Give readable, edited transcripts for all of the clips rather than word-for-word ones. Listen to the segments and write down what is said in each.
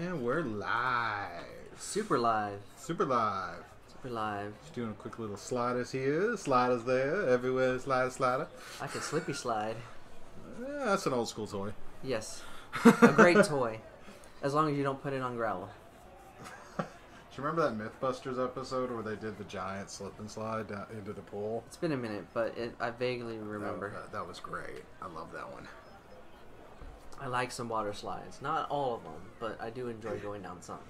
And we're live. Super live. Super live. Super live. Just doing a quick little sliders here. Sliders there. Everywhere. Slider. Like a slippy slide. Yeah, that's an old school toy. Yes. A great toy. As long as you don't put it on gravel. Do you remember that Mythbusters episode where they did the giant slip and slide down into the pool? It's been a minute, but I vaguely remember. That was great. I love that one. I like some water slides. Not all of them, but I do enjoy going down some.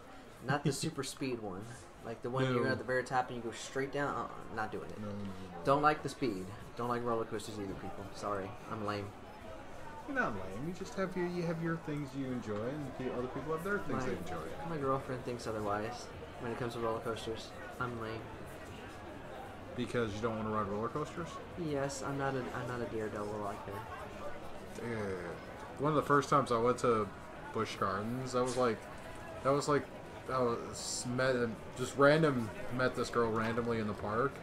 Not the super speed one. Like the one you're at the very top and you go straight down. Not doing it. No. Don't like the speed. Don't like roller coasters either, people. Sorry. I'm lame. You're not lame. You just have your things you enjoy, and other people have their things they enjoy. My girlfriend thinks otherwise when it comes to roller coasters. I'm lame. Because you don't want to ride roller coasters? Yes, I'm not a daredevil like her. Dude. One of the first times I went to Busch Gardens, I met this girl randomly in the park,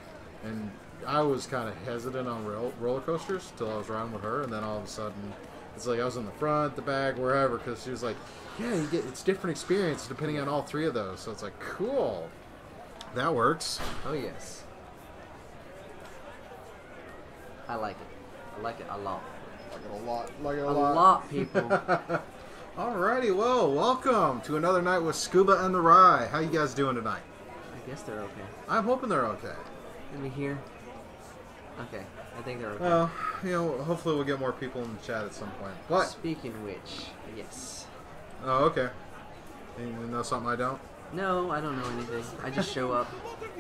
and I was kind of hesitant on roller coasters till I was riding with her, and then all of a sudden, it's like I was in the front, the back, wherever, because she was like, yeah, it's different experience depending on all three of those. So it's like, cool, that works. Oh yes, I like it. I like it a lot. Like a lot, people. Alrighty, well, welcome to another night with Scuba and Ry. How you guys doing tonight? I guess they're okay. I'm hoping they're okay. Let me hear. Okay, I think they're okay. Well, hopefully we'll get more people in the chat at some point. But speaking of which, yes. Oh, okay. You know something I don't? No, I don't know anything. I just show up.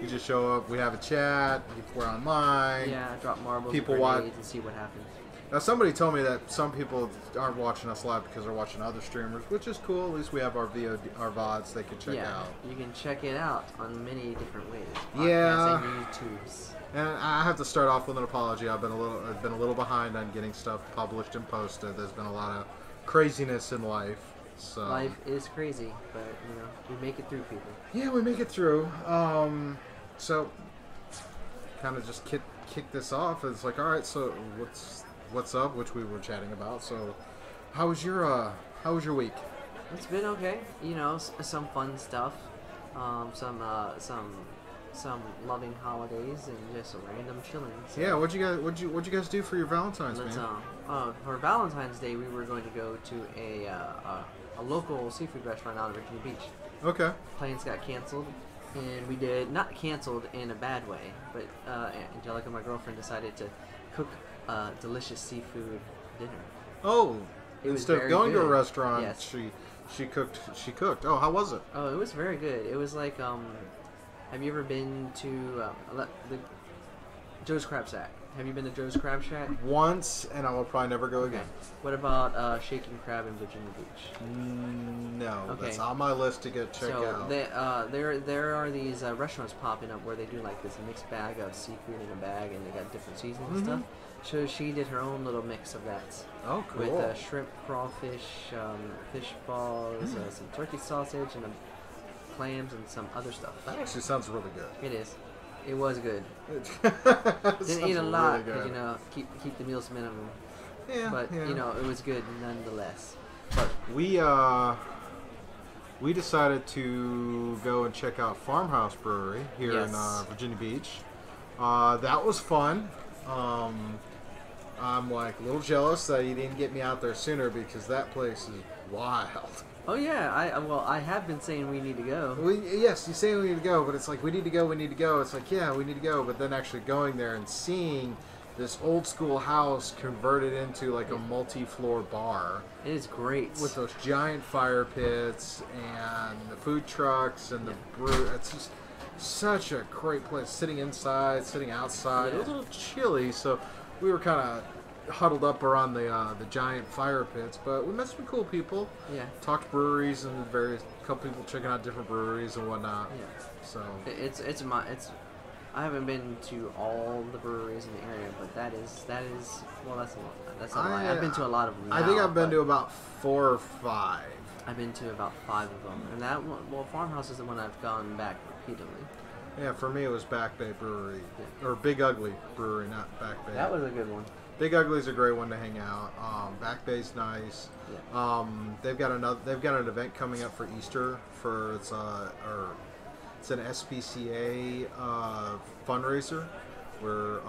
You just show up. We have a chat. We're online. Yeah, drop marbles. People and watch and see what happens. Now, somebody told me that some people aren't watching us live because they're watching other streamers, which is cool. At least we have our VODs they can check out. You can check it out on many different ways. Yeah. And YouTubes. And I have to start off with an apology. I've been a little behind on getting stuff published and posted. There's been a lot of craziness in life. So life is crazy, but we make it through, people. Yeah, we make it through. So kind of just kick this off. It's like, all right, so what's up, which we were chatting about. So how was your week? It's been okay. Some fun stuff. Some loving holidays and just random chilling. So yeah, what'd you guys do for your Valentine's, man? For Valentine's Day, we were going to go to a local seafood restaurant out of Virginia Beach. Okay. Plans got canceled, and we did not canceled in a bad way, but Angelica, my girlfriend, decided to cook delicious seafood dinner. Oh, instead of going to a restaurant, yes. she cooked. Oh, how was it? Oh, it was very good. It was like have you ever been to the Joe's Crab Shack? Have you been to Joe's Crab Shack? Once, and I will probably never go again. What about Shaking Crab in Virginia Beach? No, okay. That's on my list to get checked out. There are these restaurants popping up where they do like this mixed bag of seafood in a bag, and they got different seasonings and stuff. So she did her own little mix of that. Oh, cool. With shrimp, crawfish, fish balls, some turkey sausage, and clams, and some other stuff. That actually sounds really good. It is. It was good. Didn't eat a lot because keep the meals minimum. Yeah, but it was good nonetheless. But we decided to go and check out Farmhouse Brewery here in Virginia Beach. That was fun. I'm like a little jealous that you didn't get me out there sooner because that place is wild. Oh yeah, I have been saying we need to go. Yes, you say we need to go, but it's like we need to go. It's like, yeah, we need to go, but then actually going there and seeing this old school house converted into like a multi-floor bar. It is great. With those giant fire pits and the food trucks and the brew. It's just such a great place. Sitting inside, sitting outside. Yeah. It was a little chilly, so we were kind of huddled up around the giant fire pits, but we met some cool people. Yeah. Talked breweries and couple people checking out different breweries and whatnot. Yeah. So it's I haven't been to all the breweries in the area, but that's a lot. I've been to a lot of them. I think I've been to about 4 or 5. I've been to about 5 of them, and that one, Farmhouse is the one I've gone back repeatedly. Yeah, for me it was Back Bay Brewery or Big Ugly Brewery, not Back Bay. That was a good one. Big Ugly's a great one to hang out. Back Bay's nice. Yeah. They've got an event coming up for Easter for it's an SPCA fundraiser where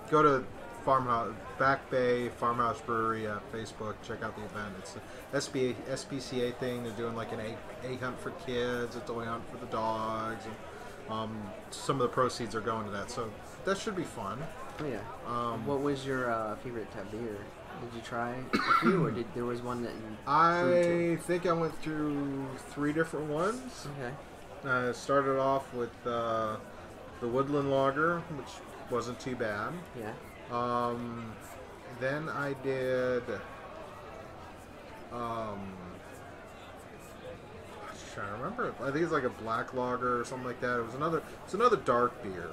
go to Farmhouse Back Bay Farmhouse Brewery at Facebook. Check out the event. It's an SPCA thing. They're doing like an egg hunt for kids, a toy hunt for the dogs, and some of the proceeds are going to that. So that should be fun. Oh yeah. What was your favorite type of beer? Did you try a few, or there was one that you? I think I went through 3 different ones. Okay. I started off with the Woodland Lager, which wasn't too bad. Yeah. Then I did. I'm trying to remember. I think it's like a black lager or something like that. It's another dark beer.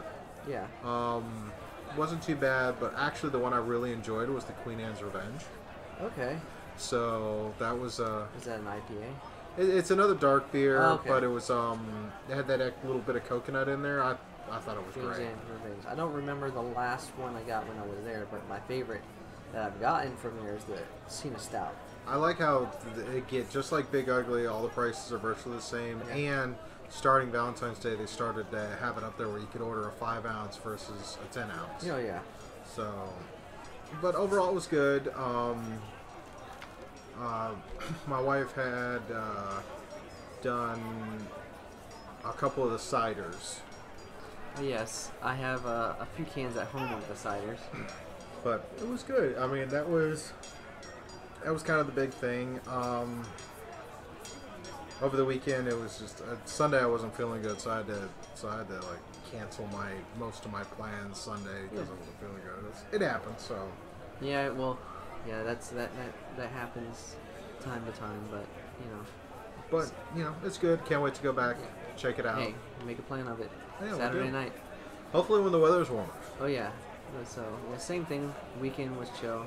Yeah. Wasn't too bad, but actually the one I really enjoyed was the Queen Anne's Revenge. Okay. So that was Is that an IPA? It's another dark beer, okay. but it was it had that little bit of coconut in there. I thought it was Queen great. Anne's Revenge. I don't remember the last one I got when I was there, but my favorite that I've gotten from there is the Cena Stout. I like how just like Big Ugly, all the prices are virtually the same, Yeah. and starting Valentine's Day, they started to have it up there where you could order a 5 ounce versus a 10 ounce. Oh yeah. So, but overall it was good. My wife had done a couple of the ciders. Yes, I have a few cans at home of the ciders. But it was good. I mean, that was kind of the big thing. Over the weekend, it was just Sunday. I wasn't feeling good, so I had to like cancel most of my plans Sunday because I wasn't feeling good. It happened. So yeah, well, yeah, that happens time to time, but you know. But you know, it's good. Can't wait to go back, check it out. Hey, make a plan of it. Yeah, Saturday night. Hopefully, when the weather's warmer. Oh yeah. So yeah, same thing. Weekend was chill,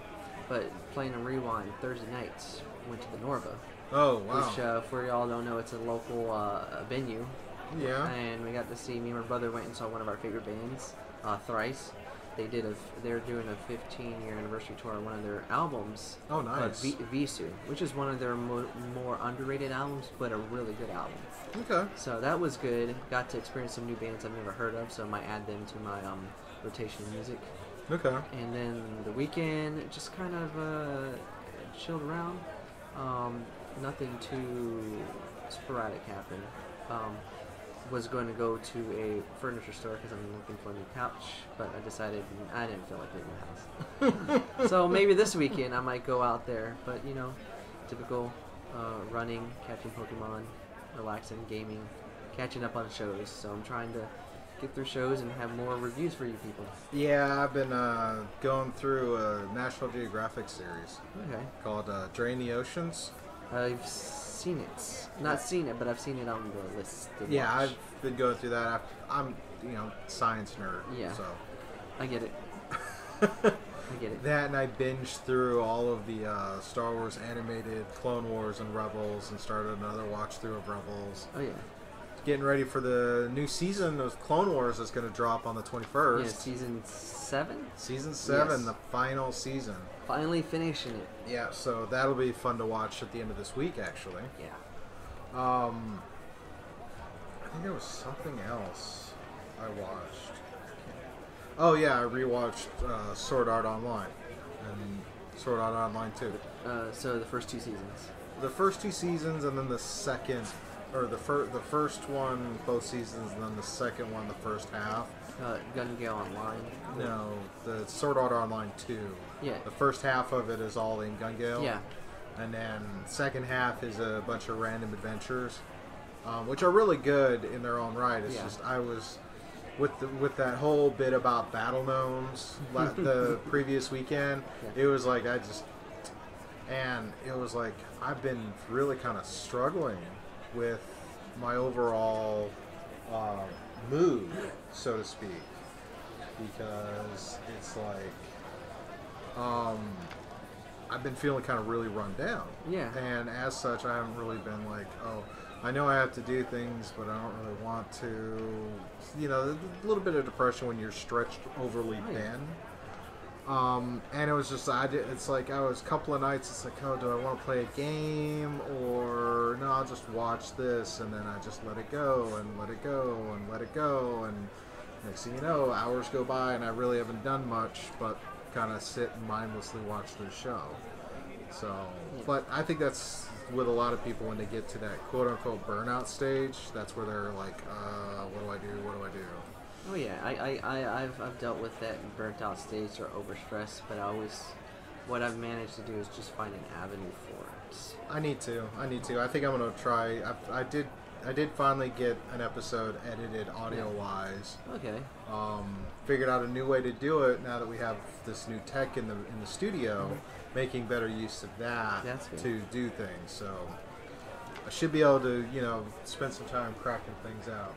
but playing a rewind Thursday nights. Went to the Norva. Oh wow! Which, for y'all don't know, it's a local venue. Yeah. And we got to see. Me and my brother went and saw one of our favorite bands, Thrice. They're doing a 15-year anniversary tour on one of their albums. Oh, nice. Visu, which is one of their more underrated albums, but a really good album. Okay. So that was good. Got to experience some new bands I've never heard of, so I might add them to my rotation of music. Okay. And then the weekend, just kind of chilled around. Nothing too sporadic happened. Was going to go to a furniture store because I'm looking for a new couch, but I decided I didn't feel like leaving the house. So maybe this weekend I might go out there, but you know, typical running, catching Pokemon, relaxing, gaming, catching up on shows. So I'm trying to get through shows and have more reviews for you people. Yeah, I've been going through a National Geographic series called Drain the Oceans. I've seen it. Not seen it, but I've seen it on the list. Yeah, I've been going through that. I'm science nerd. Yeah. So I get it. I get it. That, and I binged through all of the Star Wars animated Clone Wars and Rebels, and started another watch through of Rebels. Oh yeah. Getting ready for the new season of Clone Wars that's going to drop on the 21st. Yeah, season 7? Season 7, Yes. the final season. Finally finishing it. Yeah, so that'll be fun to watch at the end of this week, actually. Yeah. I think there was something else I watched. Oh yeah, I rewatched Sword Art Online and Sword Art Online 2. So the first 2 seasons. The first 2 seasons, and then the second, or the first one, both seasons, and then the second one, the first half. Gun Gale Online. No, the Sword Art Online 2. Yeah. The first half of it is all in Gun Gale. Yeah. And then second half is a bunch of random adventures, which are really good in their own right. It's just I was with that whole bit about battle gnomes the previous weekend. Yeah. It was like I've been really kind of struggling with my overall mood, so to speak, because it's like I've been feeling kind of really run down. Yeah. And as such, I haven't really been like, oh, I know I have to do things, but I don't really want to. You know, a little bit of depression when you're stretched overly thin. And it was just, it's like, I was a couple of nights, it's like, oh, do I want to play a game, or no, I'll just watch this, and then I just let it go, and let it go, and let it go, and next thing you know, hours go by, and I really haven't done much, but kind of sit and mindlessly watch the show. So, but I think that's with a lot of people when they get to that quote-unquote burnout stage, that's where they're like, what do I do, what do I do? Oh yeah, I've dealt with that burnt out stage or overstressed, but what I've managed to do is just find an avenue for it. I need to. I think I'm gonna try. I did finally get an episode edited audio-wise. Okay. Figured out a new way to do it now that we have this new tech in the studio, making better use of that to do things. So I should be able to, spend some time cracking things out.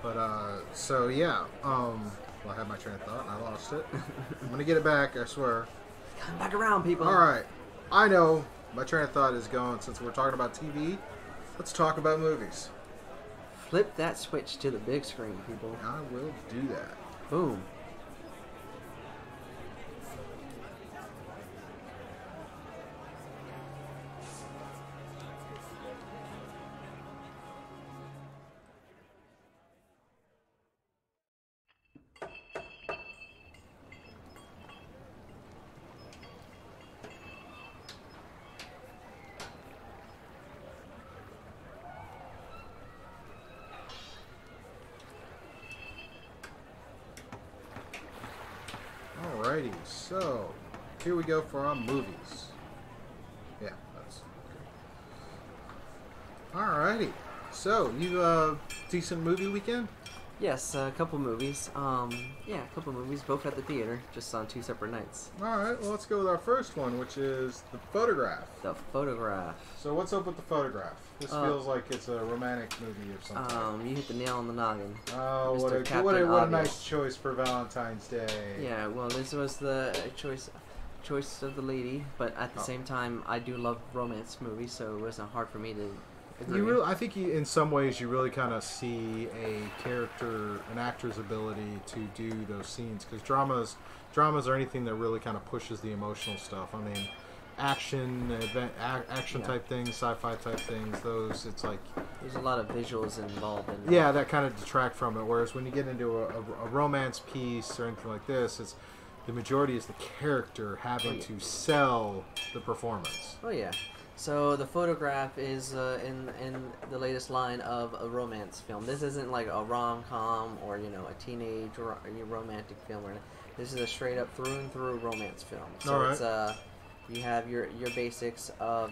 But, so yeah, well, I had my train of thought and I lost it. I'm going to get it back, I swear. Come back around, people. Alright, I know my train of thought is going, since we're talking about TV, let's talk about movies. Flip that switch to the big screen, people. I will do that. Boom. Alrighty, so here we go for our movies. Yeah, that's good. Alrighty, so you decent movie weekend? Yes, a couple movies. Yeah, a couple movies, both at the theater, just on 2 separate nights. Alright, well let's go with our first one, which is The Photograph. The Photograph. So what's up with The Photograph? This feels like it's a romantic movie or something. You hit the nail on the noggin. Oh, what a nice choice for Valentine's Day. Yeah, well, this was the choice of the lady, but at the same time, I do love romance movies, so it wasn't hard for me to agree. I think in some ways you really kind of see an actor's ability to do those scenes, because dramas are anything that really kind of pushes the emotional stuff. I mean, action type things, sci-fi type things, it's like there's a lot of visuals involved in that kind of detract from it, whereas when you get into a romance piece or anything like this, it's the majority is the character having to sell the performance. Oh yeah. So The Photograph is in the latest line of a romance film. This isn't like a rom-com or a teenage romantic film. This is a straight up through and through romance film. So it's you have your basics of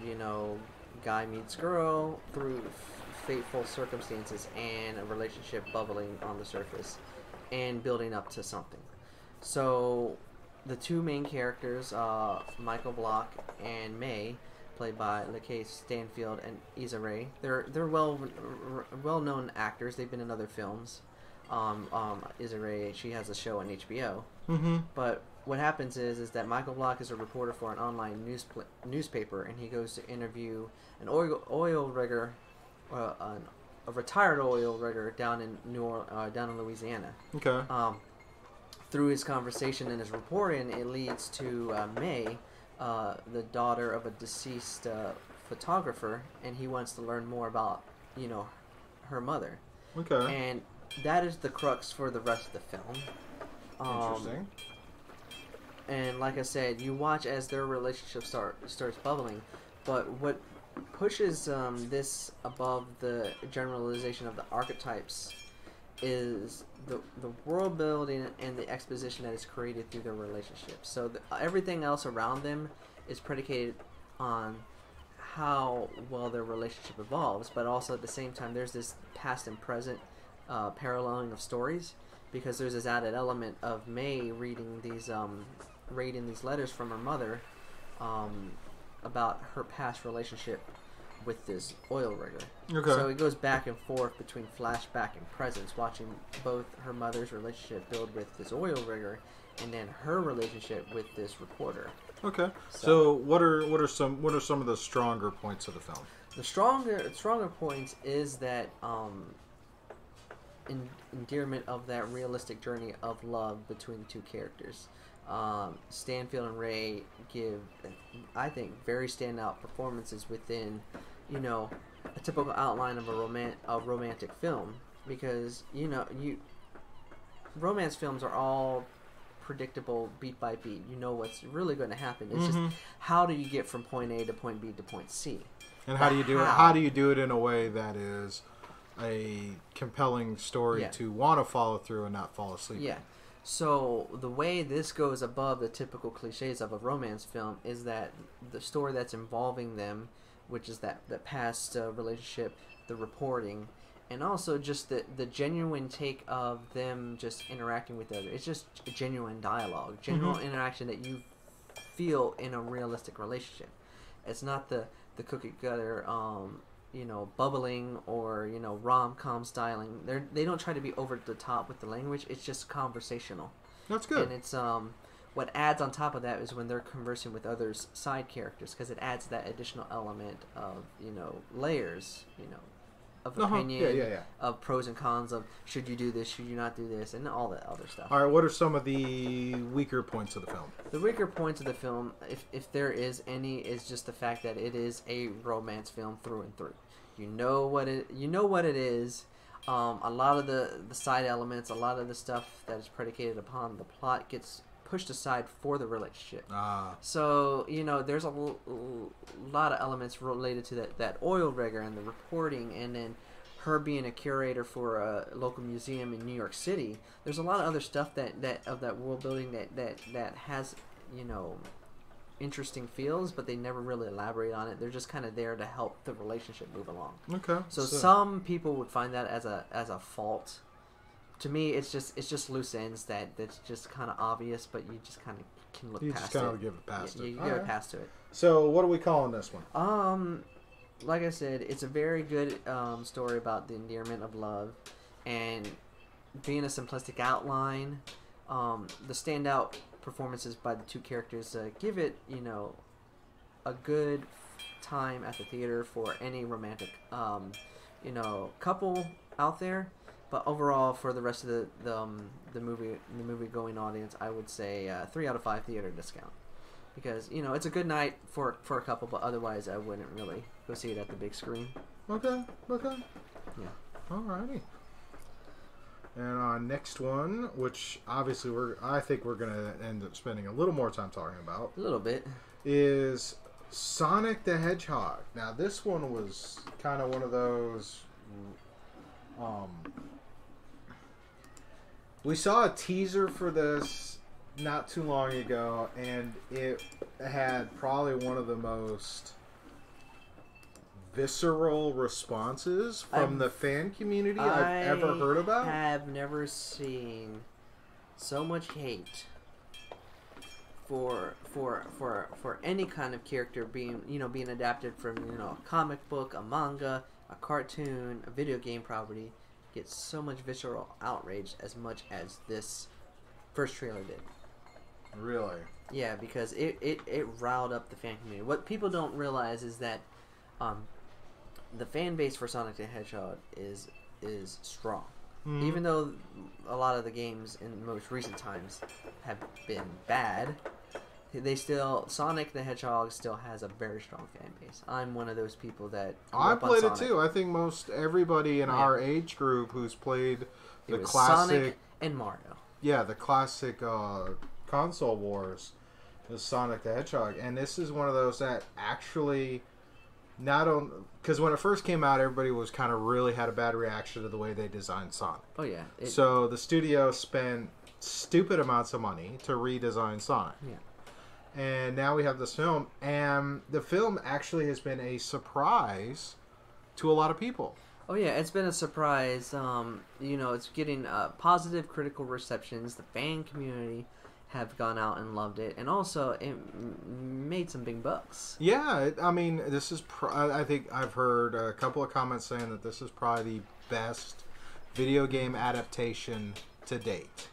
guy meets girl through fateful circumstances and a relationship bubbling on the surface and building up to something. So the two main characters, Michael Block and May, played by LaKay Stanfield and Issa Rae. They're well-known actors. They've been in other films. Issa Rae, she has a show on HBO. Mm-hmm. But what happens is that Michael Block is a reporter for an online newspaper, and he goes to interview an oil rigger, a retired oil rigger down in Louisiana. Okay. Through his conversation and his reporting, it leads to May, the daughter of a deceased photographer, and he wants to learn more about, her mother. Okay. And that is the crux for the rest of the film. Interesting. And like I said, you watch as their relationship starts bubbling, but what pushes this above the generalization of the archetypes is the world building and the exposition that is created through their relationship. So everything else around them is predicated on how well their relationship evolves, but also at the same time there's this past and present paralleling of stories, because there's this added element of May reading these letters from her mother about her past relationship with this oil rigger. Okay. So it goes back and forth between flashback and presence, watching both her mother's relationship build with this oil rigger and then her relationship with this reporter. Okay. So what are some of the stronger points of the film? The stronger points is that endearment of that realistic journey of love between the two characters. Stanfield and Ray give, I think, very standout performances within, a typical outline of a romantic film, because romance films are all predictable beat by beat. You know what's really going to happen. It's just how do you get from point A to point B to point C, and how do you do it? How do you do it in a way that is a compelling story to want to follow through and not fall asleep? Yeah. So the way this goes above the typical cliches of a romance film is that the story that's involving them, which is that past relationship, the reporting, and also just the genuine take of them just interacting with others. It's just a genuine dialogue, genuine interaction that you feel in a realistic relationship. It's not the cookie cutter, bubbling or rom-com styling. They don't try to be over the top with the language. It's just conversational. That's good. And it's what adds on top of that is when they're conversing with others, side characters, because it adds that additional element of layers, of opinion, of pros and cons, of should you do this, should you not do this, and all that other stuff. All right, what are some of the weaker points of the film? The weaker points of the film, if there is any, is just the fact that it is a romance film through and through. You know what it is. A lot of the side elements, a lot of the stuff that is predicated upon the plot gets pushed aside for the relationship. So, there's a lot of elements related to that oil rigger and the reporting, and then her being a curator for a local museum in New York City. There's a lot of other stuff that world building that has, interesting feels, but they never really elaborate on it. They're just kind of there to help the relationship move along. Okay. So some people would find that as a fault. To me, it's just loose ends that's just kind of obvious, but you just kind of can look past it. You just kind of give it past it. You give it past to it. So what are we calling this one? Like I said, it's a very good story about the endearment of love, and being a simplistic outline. The standout performances by the two characters give it, a good time at the theater for any romantic, couple out there. But overall, for the rest of the movie going audience, I would say 3 out of 5 theater discount, because it's a good night for a couple, but otherwise I wouldn't really go see it at the big screen. Okay. Yeah. Alrighty. And our next one, which obviously I think we're gonna end up spending a little more time talking about, a little bit, is Sonic the Hedgehog. Now this one was kind of one of those. We saw a teaser for this not too long ago, and it had probably one of the most visceral responses from the fan community I've ever heard about. I have never seen so much hate for any kind of character being adapted from a comic book, a manga, a cartoon, a video game property. Gets so much visceral outrage as much as this first trailer did. Really? Yeah, because it riled up the fan community. What people don't realize is that the fan base for Sonic the Hedgehog is strong. Mm-hmm. Even though a lot of the games in most recent times have been bad, Sonic the Hedgehog still has a very strong fan base. I'm one of those people that I played it too. I think most everybody in our age group who's played the classic Sonic and Mario. Yeah, the classic console wars is Sonic the Hedgehog, and this is one of those that actually because when it first came out, everybody was kind of really had a bad reaction to the way they designed Sonic. Oh yeah. So the studio spent stupid amounts of money to redesign Sonic. Yeah. And now we have this film, and the film actually has been a surprise to a lot of people. Oh yeah, it's been a surprise. It's getting positive critical receptions. The fan community have gone out and loved it, and also it made some big bucks. Yeah, this is. I think I've heard a couple of comments saying that this is probably the best video game adaptation to date.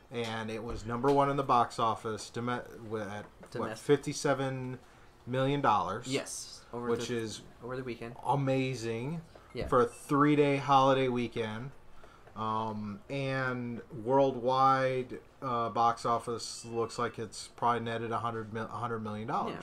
And it was #1 in the box office $57 million. Yes, which is over the weekend. Amazing. Yeah. For a 3-day holiday weekend. And worldwide box office looks like it's probably netted $100 million. Yeah,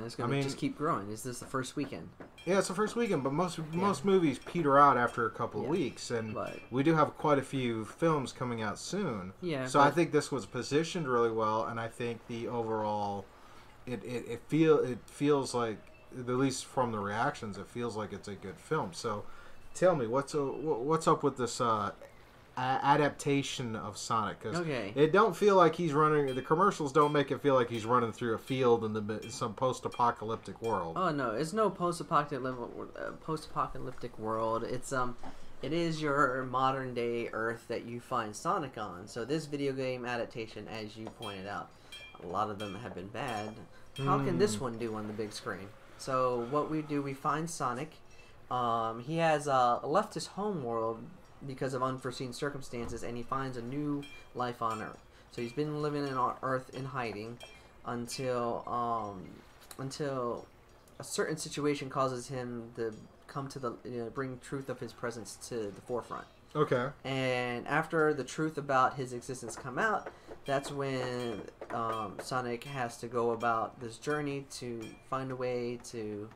it's going to just keep growing. Is this the first weekend? Yeah, it's the first weekend, but most movies peter out after a couple of weeks, and we do have quite a few films coming out soon. Yeah. So I think this was positioned really well, and I think the overall, it feels like, at least from the reactions, it feels like it's a good film. So, tell me what's up with this adaptation of Sonic? Because it don't feel like he's running. The commercials don't make it feel like he's running through a field in some post-apocalyptic world. Oh no, it's no post-apocalyptic world. It is your modern day Earth that you find Sonic on. So this video game adaptation, as you pointed out, a lot of them have been bad. How can this one do on the big screen? So what we do, we find Sonic. He has left his home world because of unforeseen circumstances, and he finds a new life on Earth. So he's been living on Earth in hiding until a certain situation causes him to come to bring truth of his presence to the forefront. Okay. And after the truth about his existence come out, that's when Sonic has to go about this journey to find a way to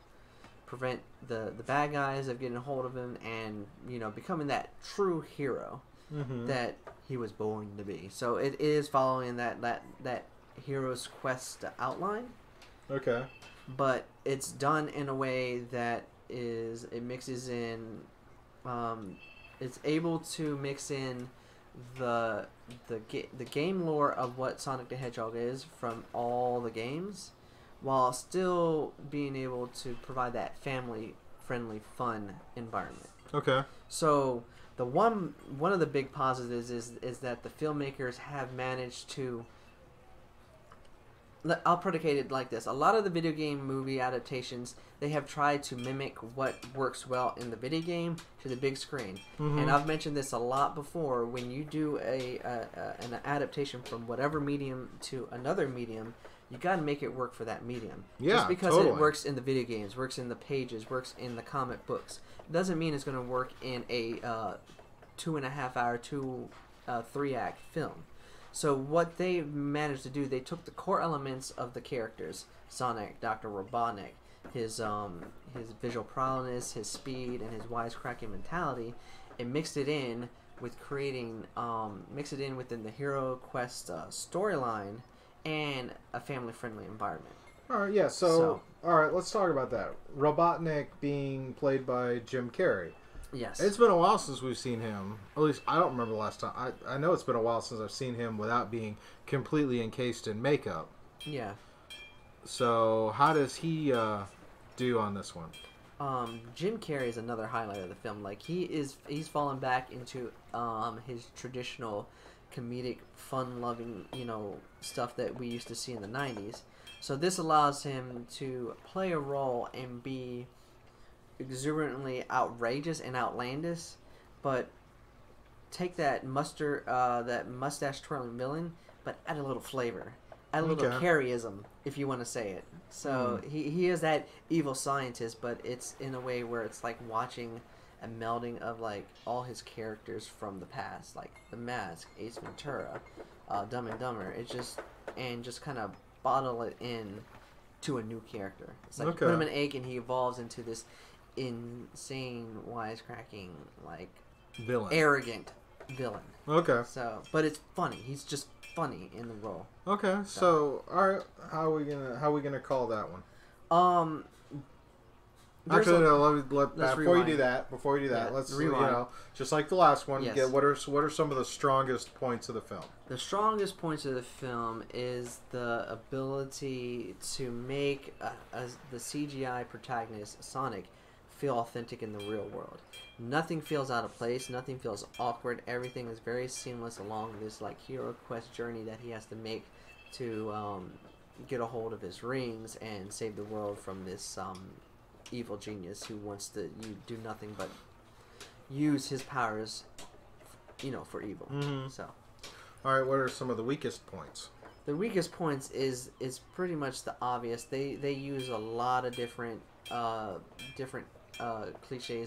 prevent the bad guys of getting a hold of him, and becoming that true hero that he was born to be. So it is following that hero's quest outline. Okay. But it's done in a way that it mixes in, it's able to mix in the game lore of what Sonic the Hedgehog is from all the games, while still being able to provide that family-friendly, fun environment. Okay. So the one of the big positives is that the filmmakers have managed to. I'll predicate it like this: a lot of the video game movie adaptations, they have tried to mimic what works well in the video game to the big screen. And I've mentioned this a lot before. When you do an adaptation from whatever medium to another medium, you got to make it work for that medium. Yeah, just because totally. It works in the video games, works in the pages, works in the comic books, doesn't mean it's going to work in a 2.5 hour, 3-act film. So what they managed to do, they took the core elements of the characters, Sonic, Dr. Robotnik, his visual prowess, his speed, and his wisecracking mentality, and mixed it in with within the Hero Quest storyline and a family-friendly environment. All right, yeah. So all right, let's talk about that. Robotnik being played by Jim Carrey. Yes. It's been a while since we've seen him. At least I don't remember the last time. I know it's been a while since I've seen him without being completely encased in makeup. Yeah. So how does he do on this one? Jim Carrey is another highlight of the film. Like he's fallen back into his traditional comedic, fun-loving, stuff that we used to see in the 90s. So this allows him to play a role and be exuberantly outrageous and outlandish, but take that mustache twirling villain, but add a little flavor, add a little Carreyism, if you want to say it. So he is that evil scientist, but it's in a way where it's like watching a melding of like all his characters from the past, like The Mask, Ace Ventura, Dumb and Dumber. It's just kind of bottle it in to a new character. It's like you put him in an egg and he evolves into this insane, wisecracking, like villain, arrogant villain. Okay. So, but it's funny. He's just funny in the role. Okay. So all right, how are we gonna call that one? Actually, no. Before you do that, let's rewind. Just like the last one, Yes. get what are some of the strongest points of the film? The strongest points of the film is the ability to make the CGI protagonist Sonic feel authentic in the real world. Nothing feels out of place. Nothing feels awkward. Everything is very seamless along this like hero quest journey that he has to make to get a hold of his rings and save the world from this evil genius who wants to do nothing but use his powers, for evil. So, all right, what are some of the weakest points? The weakest points is pretty much the obvious. They use a lot of different cliches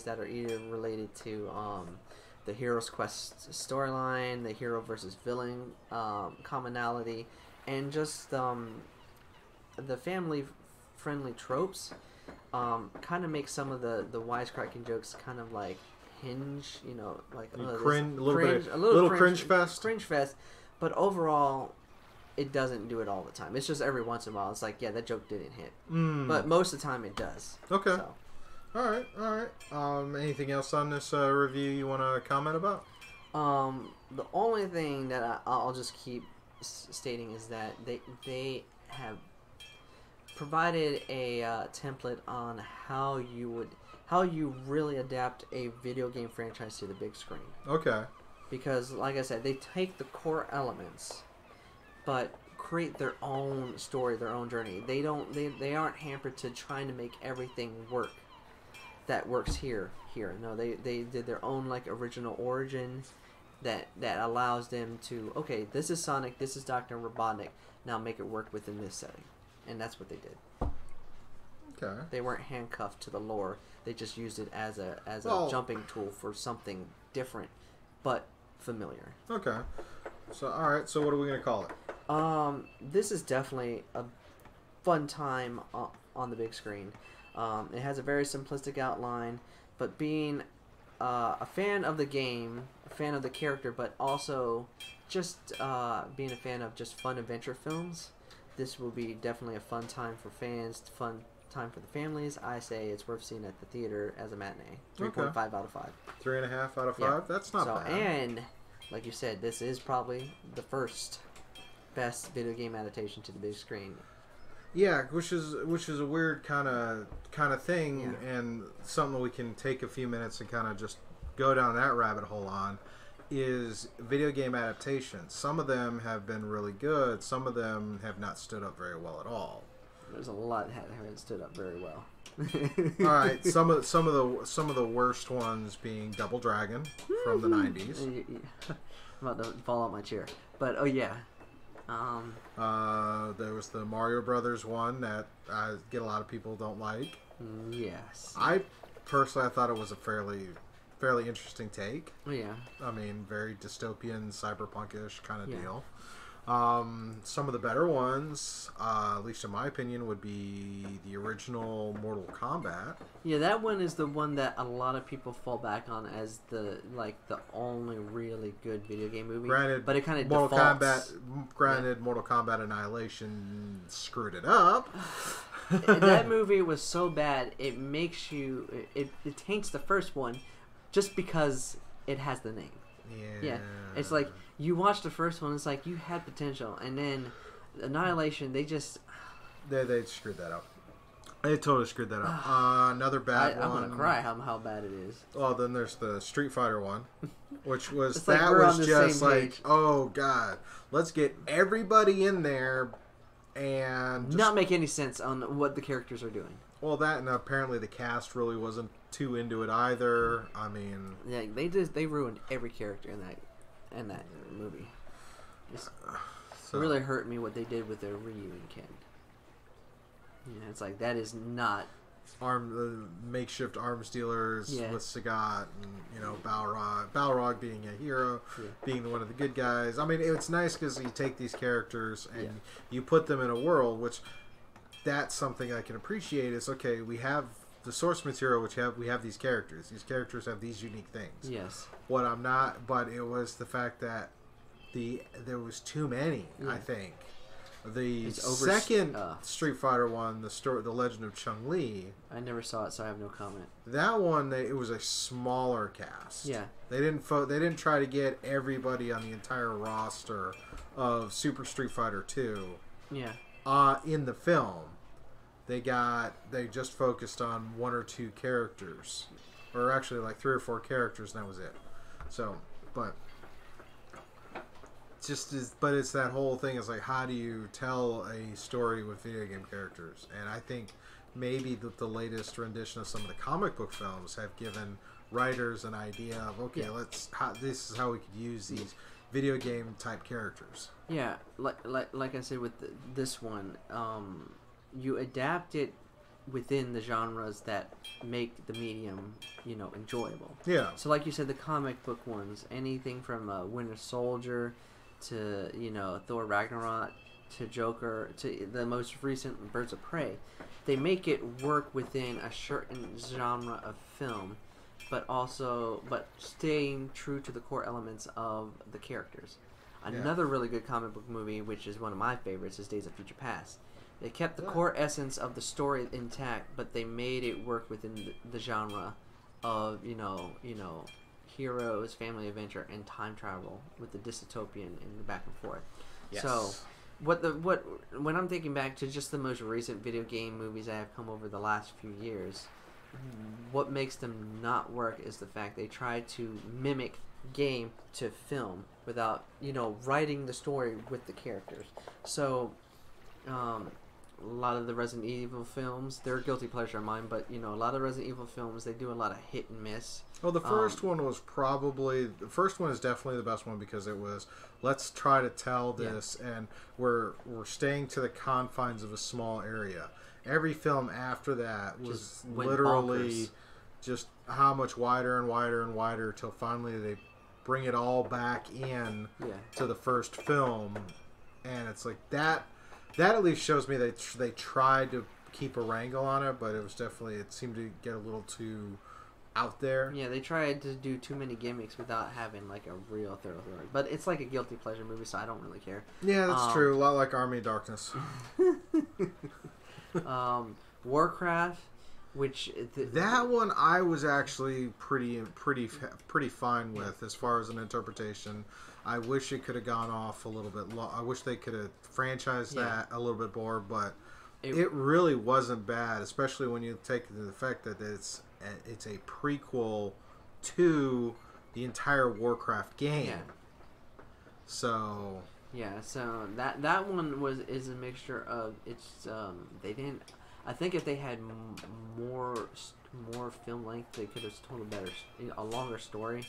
that are either related to the hero's quest storyline, the hero versus villain commonality, and just the family friendly tropes. Kind of make some of the wisecracking jokes kind of like hinge, you know, like a little cringe fest. But overall, it doesn't do it all the time. It's just every once in a while. It's like, yeah, that joke didn't hit, but most of the time it does. Okay. So. All right. Anything else on this review you want to comment about? The only thing that I'll just keep stating is that they have provided a template on how you really adapt a video game franchise to the big screen. Okay. Because, like I said, they take the core elements, but create their own story, their own journey. They aren't hampered to trying to make everything work that works here. No, they did their own like original origin that allows them to, okay, this is Sonic, this is Dr. Robotnik, now make it work within this setting. And that's what they did. Okay. They weren't handcuffed to the lore. They just used it as a jumping tool for something different, but familiar. Okay. So, all right. So, what are we gonna call it? This is definitely a fun time on the big screen. It has a very simplistic outline, but being a fan of the game, a fan of the character, but also just being a fan of just fun adventure films, this will be definitely a fun time for fans, fun time for the families. I say it's worth seeing at the theater as a matinee. 3.5 out of 5. 3.5 out of 5? Yeah. That's not bad. And, like you said, this is probably the first best video game adaptation to the big screen. Yeah, which is a weird kind of thing, and something we can take a few minutes and kind of just go down that rabbit hole on, is video game adaptations. Some of them have been really good. Some of them have not stood up very well at all. There's a lot that haven't stood up very well. All right, some of the worst ones being Double Dragon from the 90s. I'm about to fall out my chair, but oh yeah. There was the Mario Brothers one that I get a lot of people don't like. Yes. I thought it was a fairly interesting take. Oh yeah. I mean, very dystopian, cyberpunkish kind of deal. Some of the better ones, at least in my opinion, would be the original Mortal Kombat. Yeah, that one is the one that a lot of people fall back on as the only really good video game movie. Granted, but it kind of Mortal defaults. Mortal Kombat Annihilation screwed it up. That movie was so bad, it makes you it taints the first one just because it has the name. Yeah, it's like you watch the first one, it's like you had potential, and then Annihilation, they screwed that up. They totally screwed that up. Another bad one. I'm gonna cry how bad it is. Well, then there's the Street Fighter one, which was it's like was just like, oh god, let's get everybody in there and just not make any sense on what the characters are doing. Well, that, and apparently the cast really wasn't too into it either. I mean, yeah, they ruined every character in that movie. It really hurt me what they did with their Ryu and Ken. Yeah, it's like that is not makeshift arms dealers with Sagat and Balrog being a hero, being one of the good guys. I mean, it's nice because you take these characters and you put them in a world, which that's something I can appreciate. Is okay, we have the source material, we have these characters. These characters have these unique things. Yes. What I'm not, but it was the fact that there was too many. I think the second Street Fighter one, the Legend of Chun-Li. I never saw it, so I have no comment. That one, it was a smaller cast. Yeah. They didn't try to get everybody on the entire roster of Super Street Fighter 2. Yeah. In the film. They just focused on one or two characters, or actually like 3 or 4 characters, and that was it. So, but it's that whole thing is like, how do you tell a story with video game characters? And I think maybe the latest rendition of some of the comic book films have given writers an idea of, okay, this is how we could use video game type characters. Yeah, like I said with this one, you adapt it within the genres that make the medium, enjoyable. Yeah. So like you said, the comic book ones, anything from Winter Soldier to, Thor Ragnarok to Joker to the most recent Birds of Prey, they make it work within a certain genre of film, but staying true to the core elements of the characters. Another really good comic book movie, which is one of my favorites, is Days of Future Past. They kept the core essence of the story intact, but they made it work within the genre of, heroes, family adventure, and time travel with the dystopian and the back and forth. Yes. So, when I'm thinking back to just the most recent video game movies that have come over the last few years, what makes them not work is the fact they try to mimic game to film without, writing the story with the characters. So, a lot of the Resident Evil films, they're a guilty pleasure of mine, but, a lot of the Resident Evil films, they do a lot of hit and miss. Well, the first one is definitely the best one because it was, let's try to tell this, and we're staying to the confines of a small area. Every film after that was literally bonkers. Just how much wider and wider and wider till finally they bring it all back in to the first film, and it's like that at least shows me they tried to keep a wrangle on it, but it seemed to get a little too out there. Yeah, they tried to do too many gimmicks without having like a real thorough story. But it's like a guilty pleasure movie, so I don't really care. Yeah, that's true. A lot like Army of Darkness. Warcraft, which that one I was actually pretty fine with as far as an interpretation. I wish it could have gone off a little bit. I wish they could have franchised that a little bit more, but it really wasn't bad, especially when you take into the fact that it's a prequel to the entire Warcraft game. Yeah. So so that one is a mixture of they didn't. I think if they had more film length, they could have told a longer story.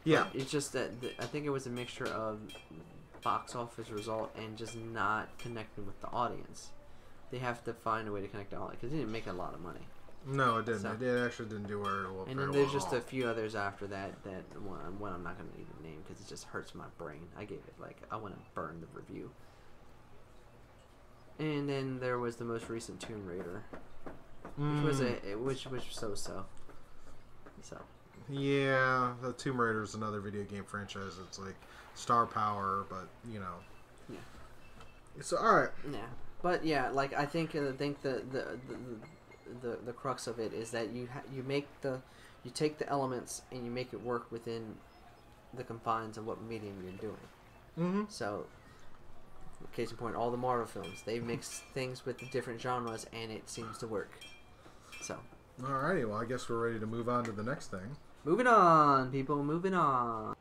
Yeah, but it's just that I think it was a mixture of box office result and just not connecting with the audience. They have to find a way to connect the audience because it didn't make a lot of money. No, it didn't. So, it actually didn't do very well. And then there's just a few others after that one I'm not going to even name because it just hurts my brain. I gave it I want to burn the review. And then there was the most recent Tomb Raider, which was so. Yeah, the Tomb Raider is another video game franchise. It's like star power, but Yeah. So all right. Yeah, but I think the crux of it is that you take the elements and you make it work within the confines of what medium you're doing. Mm-hmm. So, case in point, all the Marvel films, they mix things with the different genres and it seems to work. So. Alrighty, well I guess we're ready to move on to the next thing. Moving on, people, moving on.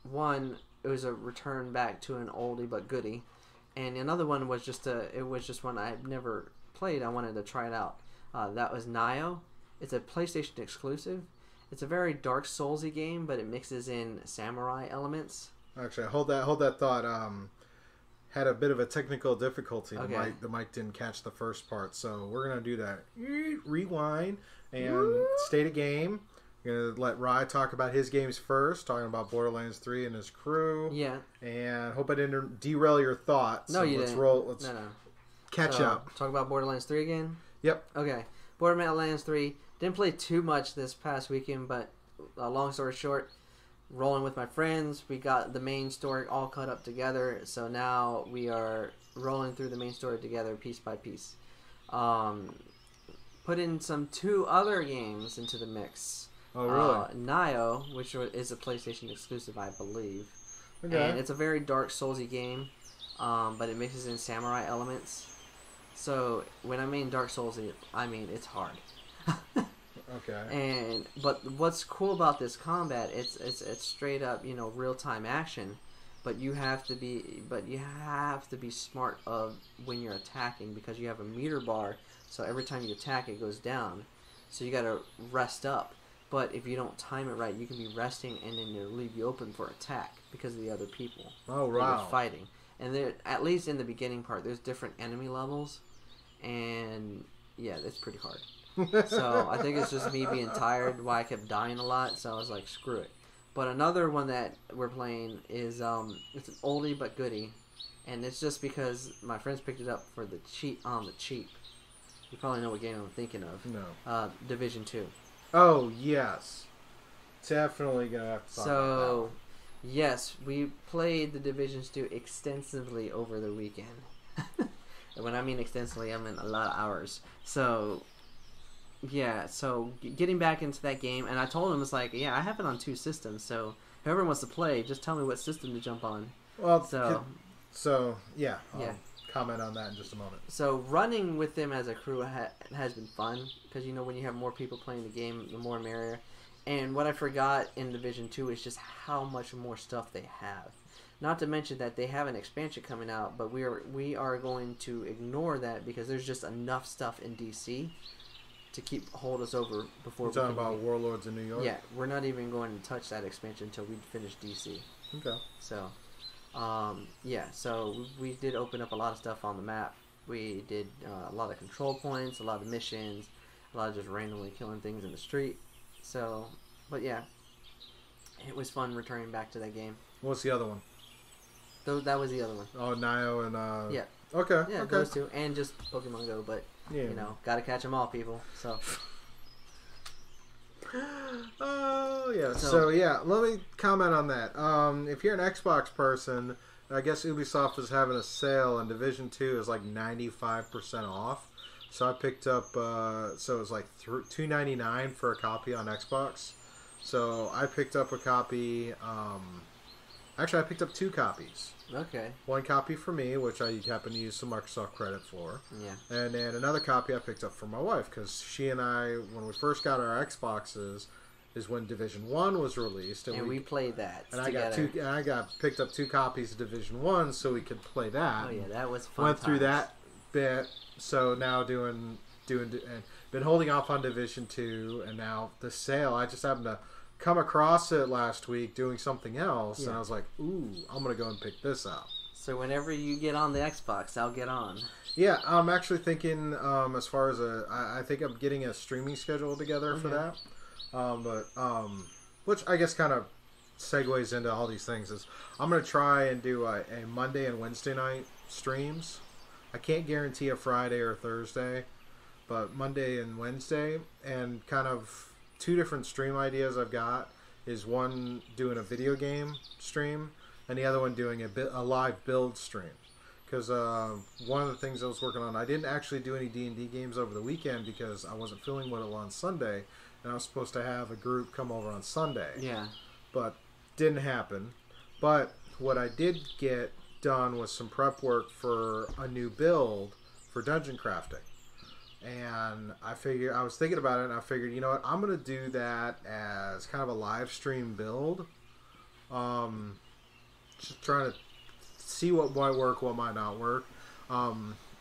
One, it was a return back to an oldie but goodie, and another one was just one I've never played. I wanted to try it out. That was Nio. It's a PlayStation exclusive, It's a very Dark Soulsy game, but it mixes in samurai elements. Actually, hold that thought. Had a bit of a technical difficulty. Okay. The mic didn't catch the first part, so we're gonna do that. Rewind and state a game. We're gonna let Ry talk about his games first, talking about Borderlands 3 and his crew. Yeah. And hope I didn't derail your thoughts. No, so you let's didn't. roll. Let's No. catch up. Talk about Borderlands 3 again? Yep. Okay. Borderlands 3. Didn't play too much this past weekend, but long story short, rolling with my friends, we got the main story all cut up together, so now we are rolling through the main story together piece by piece. Put in some 2 other games into the mix. Oh, really? Nio, which is a PlayStation exclusive, I believe. Okay. And it's a very Dark Soulsy game, but it mixes in samurai elements. So when I mean Dark Soulsy, I mean it's hard. Okay. But what's cool about this combat, it's straight up, real time action, but you have to be smart of when you're attacking, because you have a meter bar, so every time you attack it goes down. So you got to rest up. But if you don't time it right, you can be resting and then it'll leave you open for attack because of the other people. Oh, that wow. you're fighting. And there, at least in the beginning part, there's different enemy levels, and yeah, it's pretty hard. So I think it's just me being tired, why I kept dying a lot, so I was like, screw it. But another one that we're playing is, it's an oldie but goodie, and it's just because my friends picked it up for the cheap. You probably know what game I'm thinking of. No. Division 2. Oh, yes. Definitely going to have to talk about So, yes, we played the Divisions 2 extensively over the weekend. And when I mean extensively, I mean a lot of hours. So, yeah, so getting back into that game, and I told him, it's like, yeah, I have it on 2 systems, so whoever wants to play, just tell me what system to jump on. Well, Yeah. I'll comment on that in just a moment. So running with them as a crew has been fun, because when you have more people playing the game, the more merrier. And what I forgot in Division 2 is just how much more stuff they have. Not to mention that they have an expansion coming out, but we are going to ignore that because there's just enough stuff in DC to hold us over before. You're talking about Warlords in New York? Yeah, we're not even going to touch that expansion until we finish DC. Okay. So, so we did open up a lot of stuff on the map. We did a lot of control points, a lot of missions, a lot of just randomly killing things in the street. So, but yeah, it was fun returning back to that game. What's the other one? That was the other one. Oh, Nio and... Yeah. Okay, Yeah, okay. those 2. And just Pokemon Go, but, gotta catch them all, people. So... Oh, yeah. So, yeah, let me comment on that. If you're an Xbox person, I guess Ubisoft is having a sale, and Division 2 is like 95% off. So I picked up, so it was like $2.99 for a copy on Xbox. So I picked up a copy, actually I picked up 2 copies. Okay. One copy for me, which I happen to use some Microsoft credit for. Yeah. And then another copy I picked up for my wife, because she and I, when we first got our Xboxes, is when Division 1 was released. And we played that and together. I got picked up 2 copies of Division 1 so we could play that. Oh yeah, that was fun. Went through that bit, so now doing and been holding off on Division 2, and now the sale, I just happened to come across it last week doing something else, and I was like, ooh, I'm going to go and pick this up. So whenever you get on the Xbox, I'll get on. Yeah, I'm actually thinking, as far as I think I'm getting a streaming schedule together for that. Which I guess kind of segues into all these things, is I'm going to try and do a Monday and Wednesday night streams. I can't guarantee a Friday or Thursday, but Monday and Wednesday, and kind of 2 different stream ideas I've got is one doing a video game stream and the other one doing a live build stream. Because one of the things I was working on, I didn't actually do any D&D games over the weekend because I wasn't feeling well on Sunday, and I was supposed to have a group come over on Sunday. Yeah. But didn't happen. But what I did get done was some prep work for a new build for dungeon crafting. And I was thinking about it, and I figured, you know what, I'm going to do that as kind of a live stream build. Just trying to see what might work, what might not work.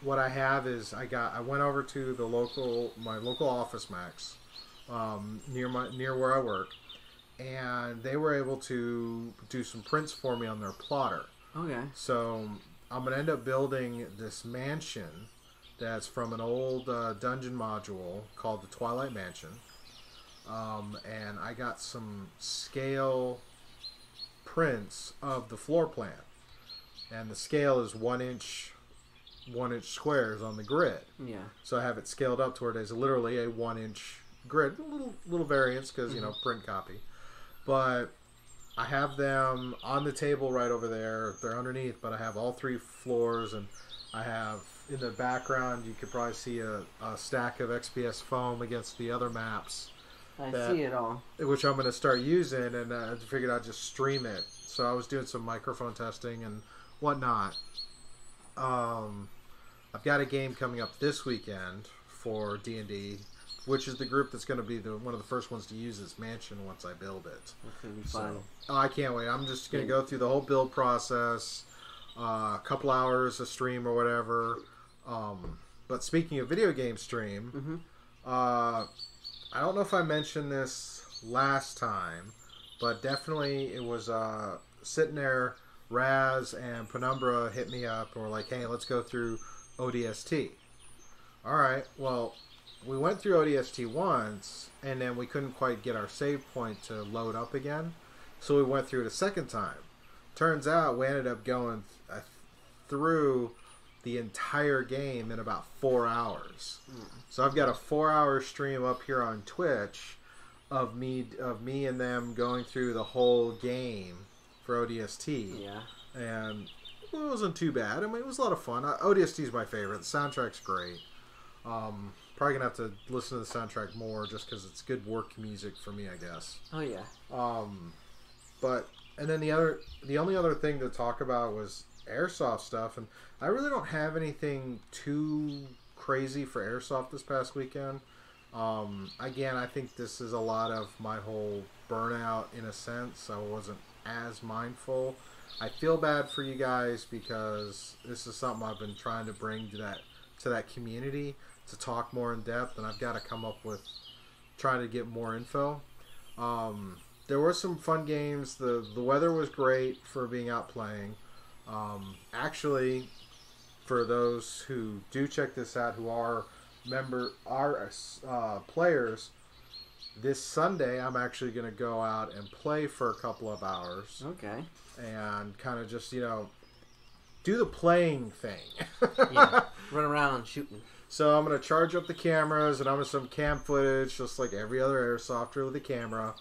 What I have is I went over to my local Office Max near where I work, and they were able to do some prints for me on their plotter. Okay. So I'm gonna end up building this mansion that's from an old dungeon module called the Twilight Mansion, and I got some scale prints of the floor plan, and the scale is 1 inch squares on the grid. Yeah. So I have it scaled up to where there's literally a 1 inch grid, little variance because print copy, but I have them on the table right over there. They're underneath, but I have all 3 floors, and I have in the background you could probably see a stack of XPS foam against the other maps. I see it all. Which I'm going to start using, and I figured I'd just stream it. So I was doing some microphone testing and whatnot. I've got a game coming up this weekend for D&D, which is the group that's going to be one of the first ones to use this mansion once I build it. That's going to be fun. I can't wait. I'm just going to go through the whole build process, a couple hours of stream or whatever. But speaking of video game stream, I don't know if I mentioned this last time, but definitely it was sitting there. Raz and Penumbra hit me up and were like, hey, let's go through ODST. Alright, well, we went through ODST once, and then we couldn't quite get our save point to load up again, so we went through it a second time. Turns out we ended up going through the entire game in about 4 hours. So I've got a 4-hour stream up here on Twitch of me and them going through the whole game for ODST. Yeah. And it wasn't too bad. I mean, it was a lot of fun. ODST is my favorite. The soundtrack's great. Probably gonna have to listen to the soundtrack more just because it's good work music for me, I guess. Oh yeah. And then the only other thing to talk about was Airsoft stuff, and I really don't have anything too crazy for Airsoft this past weekend. Again, I think this is a lot of my whole burnout in a sense. I wasn't as mindful. I feel bad for you guys because this is something I've been trying to bring to that community to talk more in depth, and I've got to come up with trying to get more info. There were some fun games. The weather was great for being out playing. Actually, for those who do check this out, who are players, this Sunday I'm actually going to go out and play for a couple of hours. Okay. And kind of just, do the playing thing. Yeah. Run around shooting. So I'm going to charge up the cameras, and I'm going to some cam footage, just like every other Airsofter with a camera,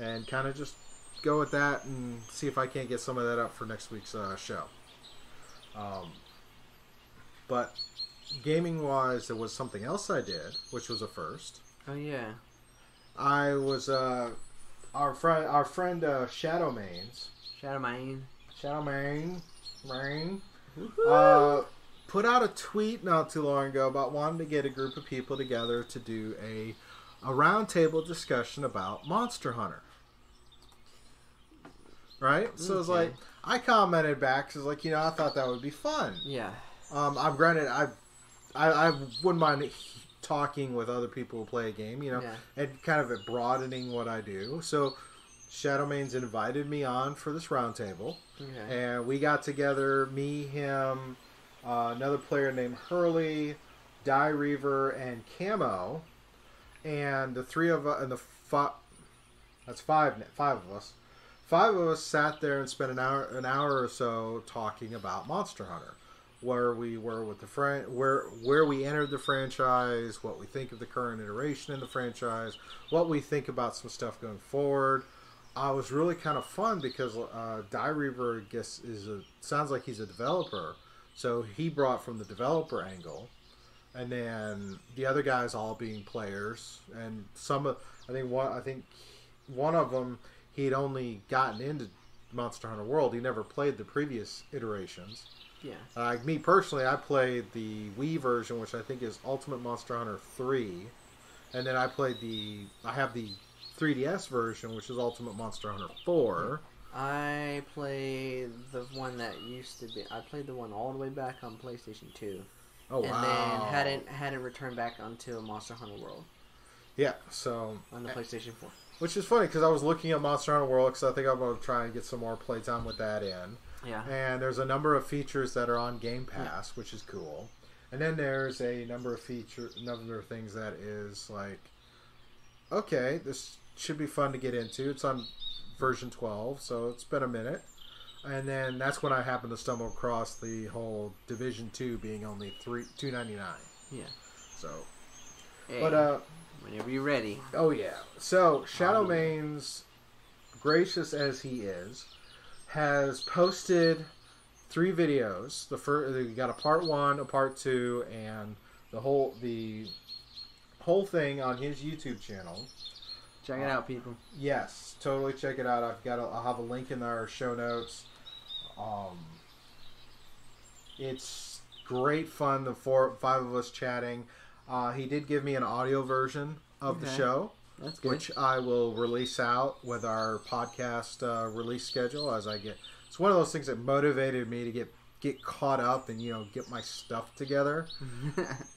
and kind of just go with that and see if I can't get some of that up for next week's show. But gaming-wise, there was something else I did, which was a first. Oh, yeah. I was, our friend ShadowManes. ShadowMane. Rain. Put out a tweet not too long ago about wanting to get a group of people together to do a roundtable discussion about Monster Hunter. Right? So it was like, I commented back, because like, I thought that would be fun. Yeah. I'm granted, I wouldn't mind talking with other people who play a game, and kind of broadening what I do. So ShadowManes invited me on for this roundtable, and we got together, me, him, another player named Hurley, DaiReaver, and Camo, and the three of us, and that's five of us. 5 of us sat there and spent an hour or so talking about Monster Hunter, where we were with the where we entered the franchise, what we think of the current iteration in the franchise, what we think about some stuff going forward. It was really kind of fun because DaiReaver, I guess, sounds like he's a developer, so he brought from the developer angle, and then the other guys all being players, and I think one of them, he'd only gotten into Monster Hunter World. He never played the previous iterations. Yeah. Me personally, I played the Wii version, which I think is Ultimate Monster Hunter 3, and then I have the 3DS version, which is Ultimate Monster Hunter 4. I played the one that used to be. I played the one all the way back on PlayStation 2. Oh, and wow. then hadn't returned back onto Monster Hunter World. Yeah, so on the PlayStation 4. Which is funny because I was looking at Monster Hunter World because I think I'm going to try and get some more playtime with that in. Yeah. And there's a number of features that are on Game Pass, which is cool. And then there's a number of things that is like, okay, this should be fun to get into. It's on version 12, so it's been a minute. And then that's when I happened to stumble across the whole Division 2 being only $2.99. Yeah. So, hey, but whenever you're ready. Oh yeah. So ShadowManes, gracious as he is, has posted 3 videos. The first, you got a part 1, a part 2, and the whole thing on his YouTube channel. Check it out, people. Yes, totally check it out. I'll have a link in our show notes. It's great fun. The 5 of us chatting. He did give me an audio version of the show. That's good. Which I will release out with our podcast release schedule as I get. It's one of those things that motivated me to get caught up and get my stuff together.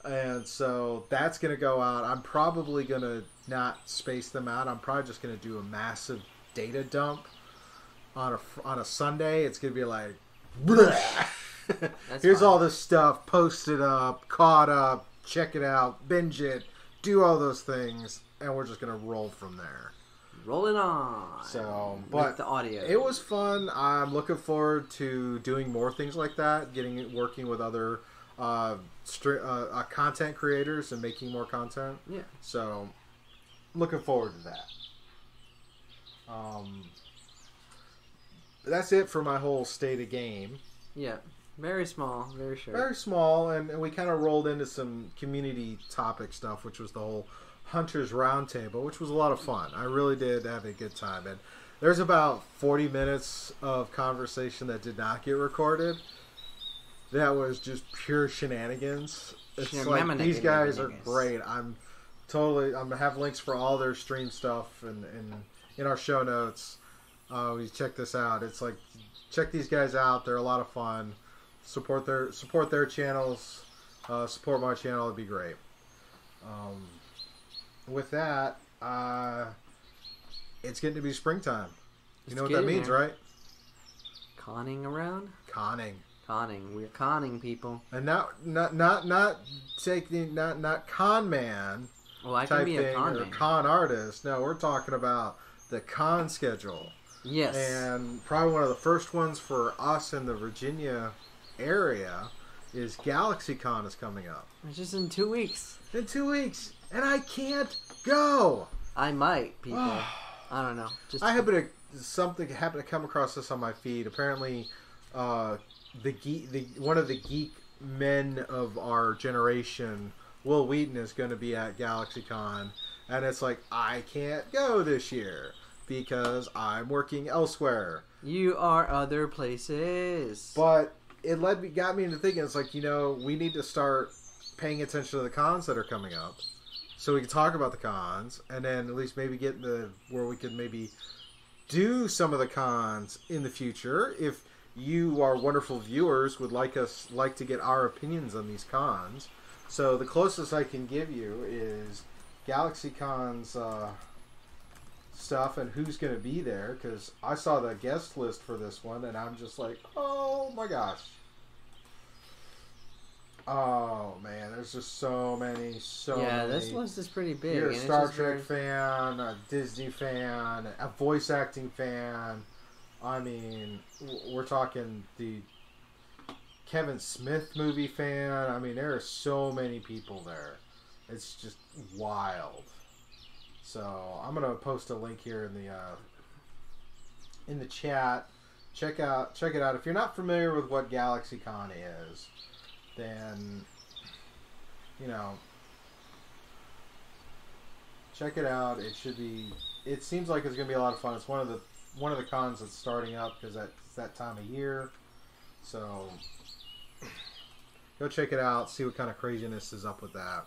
And so that's going to go out. I'm probably going to not space them out. I'm probably just going to do a massive data dump on a Sunday. It's going to be like, here's fine. all this stuff, post it up, caught up, check it out, binge it, do all those things, and we're just going to roll from there. Rolling on. So, but with the audio. It was fun. I'm looking forward to doing more things like that, working with other content creators and making more content. Yeah. So, looking forward to that. That's it for my whole state of game. Yeah. Very small, very short. Very small, and we kind of rolled into some community topic stuff, which was the whole Hunters Roundtable, which was a lot of fun. I really did have a good time. And there's about 40 minutes of conversation that did not get recorded. That was just pure shenanigans. It's like these guys are great. I'm gonna have links for all their stream stuff and in our show notes. We check this out. It's like, check these guys out. They're a lot of fun. Support their channels. Support my channel. It'd be great. With that, it's getting to be springtime. You know what that means, right? Conning around? Conning. We're conning people. And not con man. Well, I can be a con man. Con artist. No, we're talking about the con schedule. Yes. And probably one of the first ones for us in the Virginia area is GalaxyCon is coming up. It's just in 2 weeks. In 2 weeks. And I can't go. I might, people. I don't know. Something happened to come across this on my feed. Apparently, one of the geek men of our generation, Will Wheaton, is going to be at GalaxyCon, and it's like, I can't go this year because I'm working elsewhere. You are other places. But it got me into thinking. It's like, we need to start paying attention to the cons that are coming up, so we can talk about the cons, and then at least maybe get where we could maybe do some of the cons in the future. If you, our wonderful viewers, would like to get our opinions on these cons. So the closest I can give you is GalaxyCon's stuff and who's going to be there, because I saw the guest list for this one, and I'm just like, oh my gosh. Oh man, there's just so many. Yeah, this list is pretty big. You're a Star Trek fan, a Disney fan, a voice acting fan. I mean, we're talking the Kevin Smith movie fan. I mean, there are so many people there. It's just wild. So I'm gonna post a link here in the chat. Check it out. If you're not familiar with what GalaxyCon is, then check it out. It seems like it's gonna be a lot of fun. It's one of the cons that's starting up because it's that time of year. So go check it out. See what kind of craziness is up with that.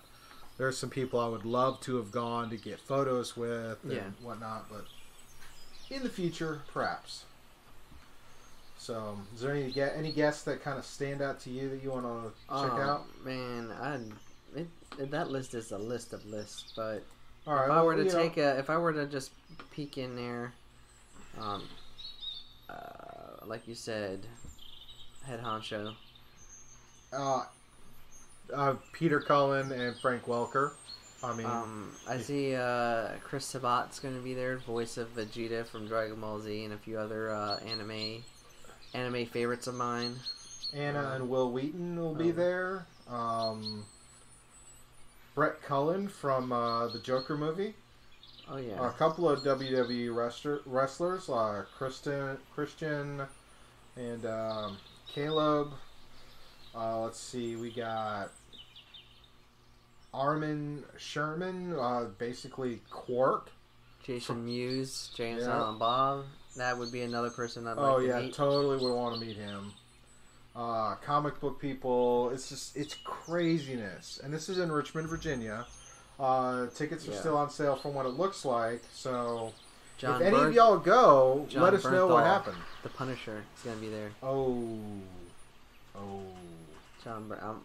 There's some people I would love to have gone to get photos with and whatnot, but in the future, perhaps. So, is there any guests that kind of stand out to you that you want to check out? Man, that list is a list of lists, but All right. If I were to if I were to just peek in there, like you said, head honcho. Peter Cullen and Frank Welker. I mean, I see Chris Sabat's going to be there, voice of Vegeta from Dragon Ball Z, and a few other anime favorites of mine. Anna and Will Wheaton will be there. Brett Cullen from the Joker movie. Oh yeah. A couple of WWE wrestlers, Christian and Caleb. Let's see, we got Armin Sherman, basically Quark. Jason Mewes, James Allen Bob. That would be another person I'd like to meet. Oh yeah, totally would want to meet him. Comic book people. It's craziness. And this is in Richmond, Virginia. Tickets are still on sale from what it looks like. So if any of y'all go, let us know what happened. The Punisher is going to be there. Oh.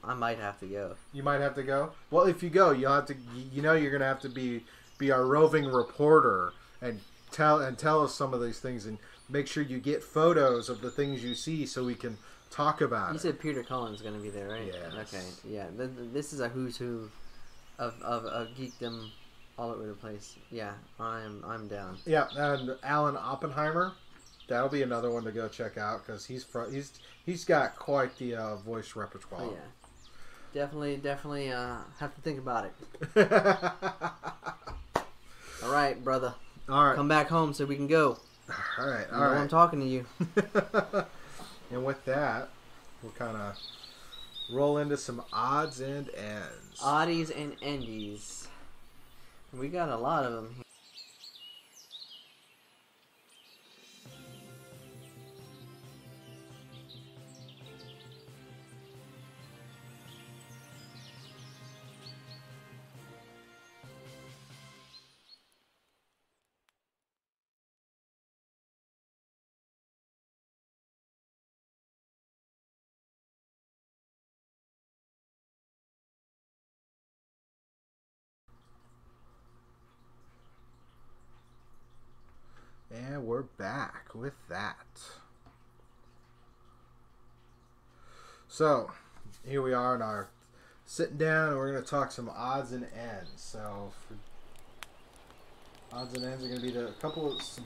I might have to go. You might have to go? Well, if you go, you'll have to. You know, you're going to have to be our roving reporter and tell us some of these things and make sure you get photos of the things you see so we can talk about it. You said Peter Cullen's going to be there, right? Yeah. Okay. Yeah. This is a who's who of geekdom all over the place. Yeah, I'm down. Yeah, and Alan Oppenheimer. That'll be another one to go check out because he's got quite the voice repertoire. Oh, yeah. Definitely have to think about it. All right, brother. All right. Come back home so we can go. All right. All right. I'm talking to you. And with that, we'll kind of roll into some odds and ends. Oddies and endies. We got a lot of them here. And we're back with that. So, here we are in our sitting down and we're going to talk some odds and ends. So, odds and ends are going to be a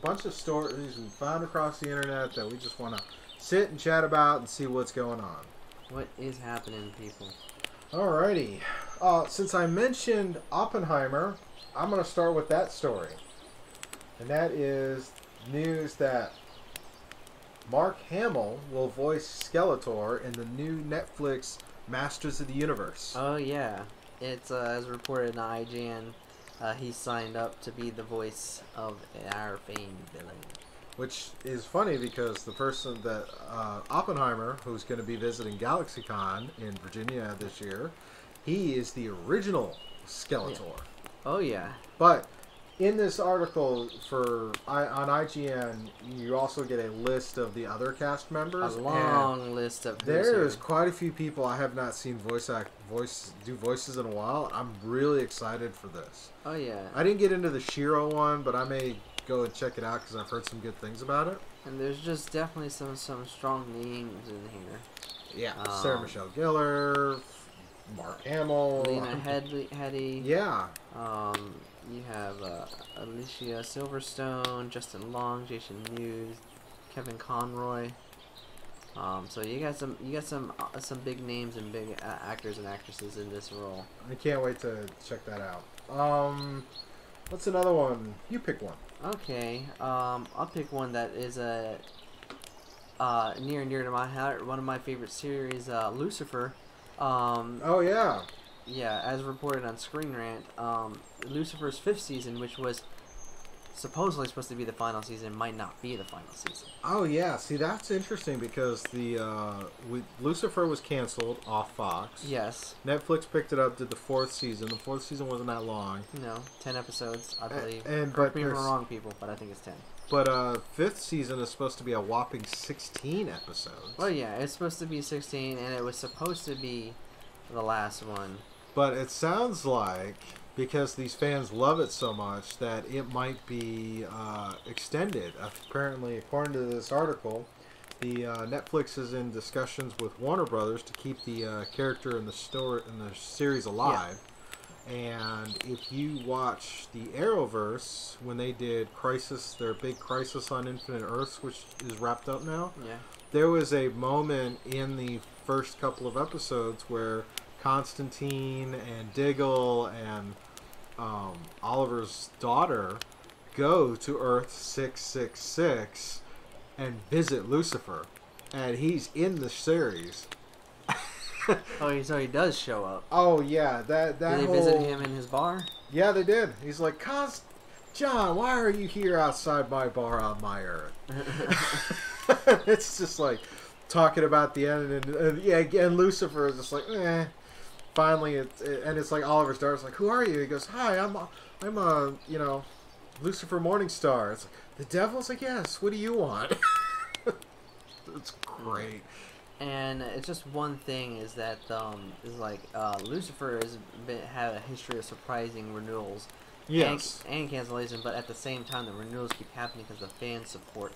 bunch of stories we found across the internet that we just want to sit and chat about and see what's going on. What is happening, people? Alrighty. Since I mentioned Oppenheimer, I'm going to start with that story. And that is news that Mark Hamill will voice Skeletor in the new Netflix Masters of the Universe. Oh, yeah. It's, as reported on IGN, he signed up to be the voice of our famed villain. Which is funny because the person that, Oppenheimer, who's going to be visiting GalaxyCon in Virginia this year, he is the original Skeletor. Yeah. Oh, yeah. But in this article on IGN, you also get a list of the other cast members. A long list of. There's quite a few people I have not seen do voices in a while. I'm really excited for this. Oh yeah. I didn't get into the Shiro one, but I may go and check it out because I've heard some good things about it. And there's just definitely some strong names in here. Yeah, Sarah Michelle Gellar, Mark Hamill, Lena Headey. Yeah. You have Alicia Silverstone, Justin Long, Jason Mewes, Kevin Conroy. So you got some big names and big actors and actresses in this role. I can't wait to check that out. What's another one? You pick one. Okay. I'll pick one that is near and dear to my heart. One of my favorite series, Lucifer. Oh yeah. Yeah, as reported on Screen Rant, Lucifer's 5th season, which was supposedly supposed to be the final season, might not be the final season. Oh yeah, see that's interesting because the Lucifer was canceled off Fox. Yes. Netflix picked it up, did the 4th season. The 4th season wasn't that long. No, 10 episodes, I believe. Correct me if I'm wrong, people, but I think it's 10. But 5th season is supposed to be a whopping 16 episodes. Well, yeah, it's supposed to be 16, and it was supposed to be the last one. But it sounds like because these fans love it so much that it might be extended. Apparently, according to this article, the Netflix is in discussions with Warner Brothers to keep the character in the series alive. Yeah. And if you watch the Arrowverse, when they did their big Crisis on Infinite Earths, which is wrapped up now, there was a moment in the first couple of episodes where Constantine and Diggle and Oliver's daughter go to Earth 666 and visit Lucifer, and he's in the series. Oh, so he does show up. Oh yeah, that did they visit him in his bar? Yeah, they did. He's like, John, why are you here outside my bar on my Earth? It's just like talking about the end, and Lucifer is just like, eh. Finally, it's like Oliver's daughter's like, who are you? He goes, hi, I'm a Lucifer Morningstar. It's like, the devil's like, yes. What do you want? It's great. And it's just one thing is that Lucifer has had a history of surprising renewals, yes, and cancellation. But at the same time, the renewals keep happening because of fan support.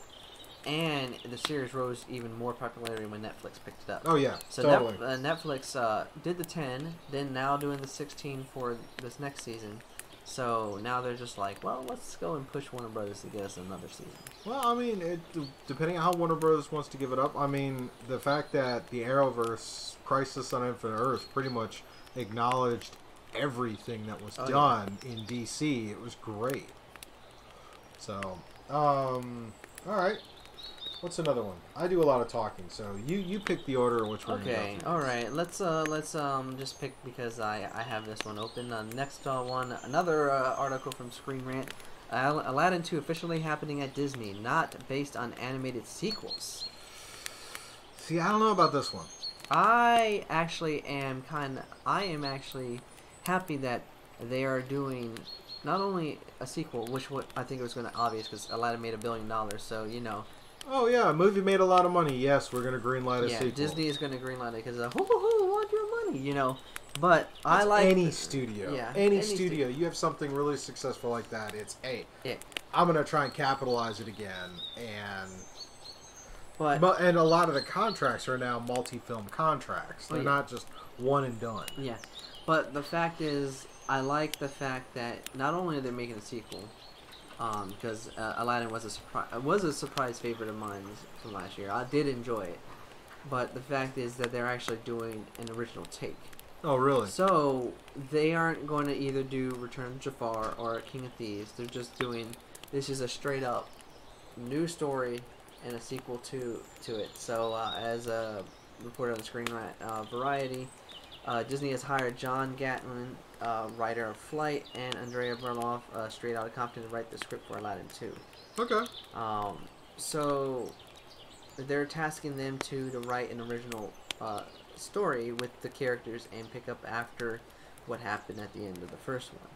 And the series rose even more popularity when Netflix picked it up. Oh yeah, so totally. Netflix did the 10, then now doing the 16 for this next season. So now they're just like, well, let's go and push Warner Brothers to get us another season. Well, I mean, depending on how Warner Brothers wants to give it up, I mean, the fact that the Arrowverse, Crisis on Infinite Earths, pretty much acknowledged everything that was done in DC, it was great. So, all right. What's another one? I do a lot of talking, so you pick the order in which we're going to go through. All right. Let's just pick because I have this one open. Next one, another article from Screen Rant. Aladdin 2 officially happening at Disney, not based on animated sequels. See, I don't know about this one. I am actually happy that they are doing not only a sequel, which I think it was going to obvious because Aladdin made $1 billion, so you know. Oh yeah, a movie made a lot of money. Yes, we're gonna greenlight a sequel. Yeah, Disney is gonna greenlight it because who want your money, you know. But it's I like any studio. Yeah, any studio. You have something really successful like that. It's I'm gonna try and capitalize it again, and a lot of the contracts are now multi-film contracts. They're not just one and done. Yeah, but the fact is, I like the fact that not only are they making a sequel. Because Aladdin was a surprise favorite of mine from last year. I did enjoy it, but the fact is that they're actually doing an original take. Oh, really? So they aren't going to either do Return of Jafar or King of Thieves. They're just doing this is a straight up new story and a sequel to it. So as reported on Screen Rant Variety, Disney has hired John Gatlin, writer of Flight, and Andrea Berloff, Straight Outta Compton, to write the script for Aladdin 2. Okay. So they're tasking them to write an original story with the characters and pick up after what happened at the end of the first one.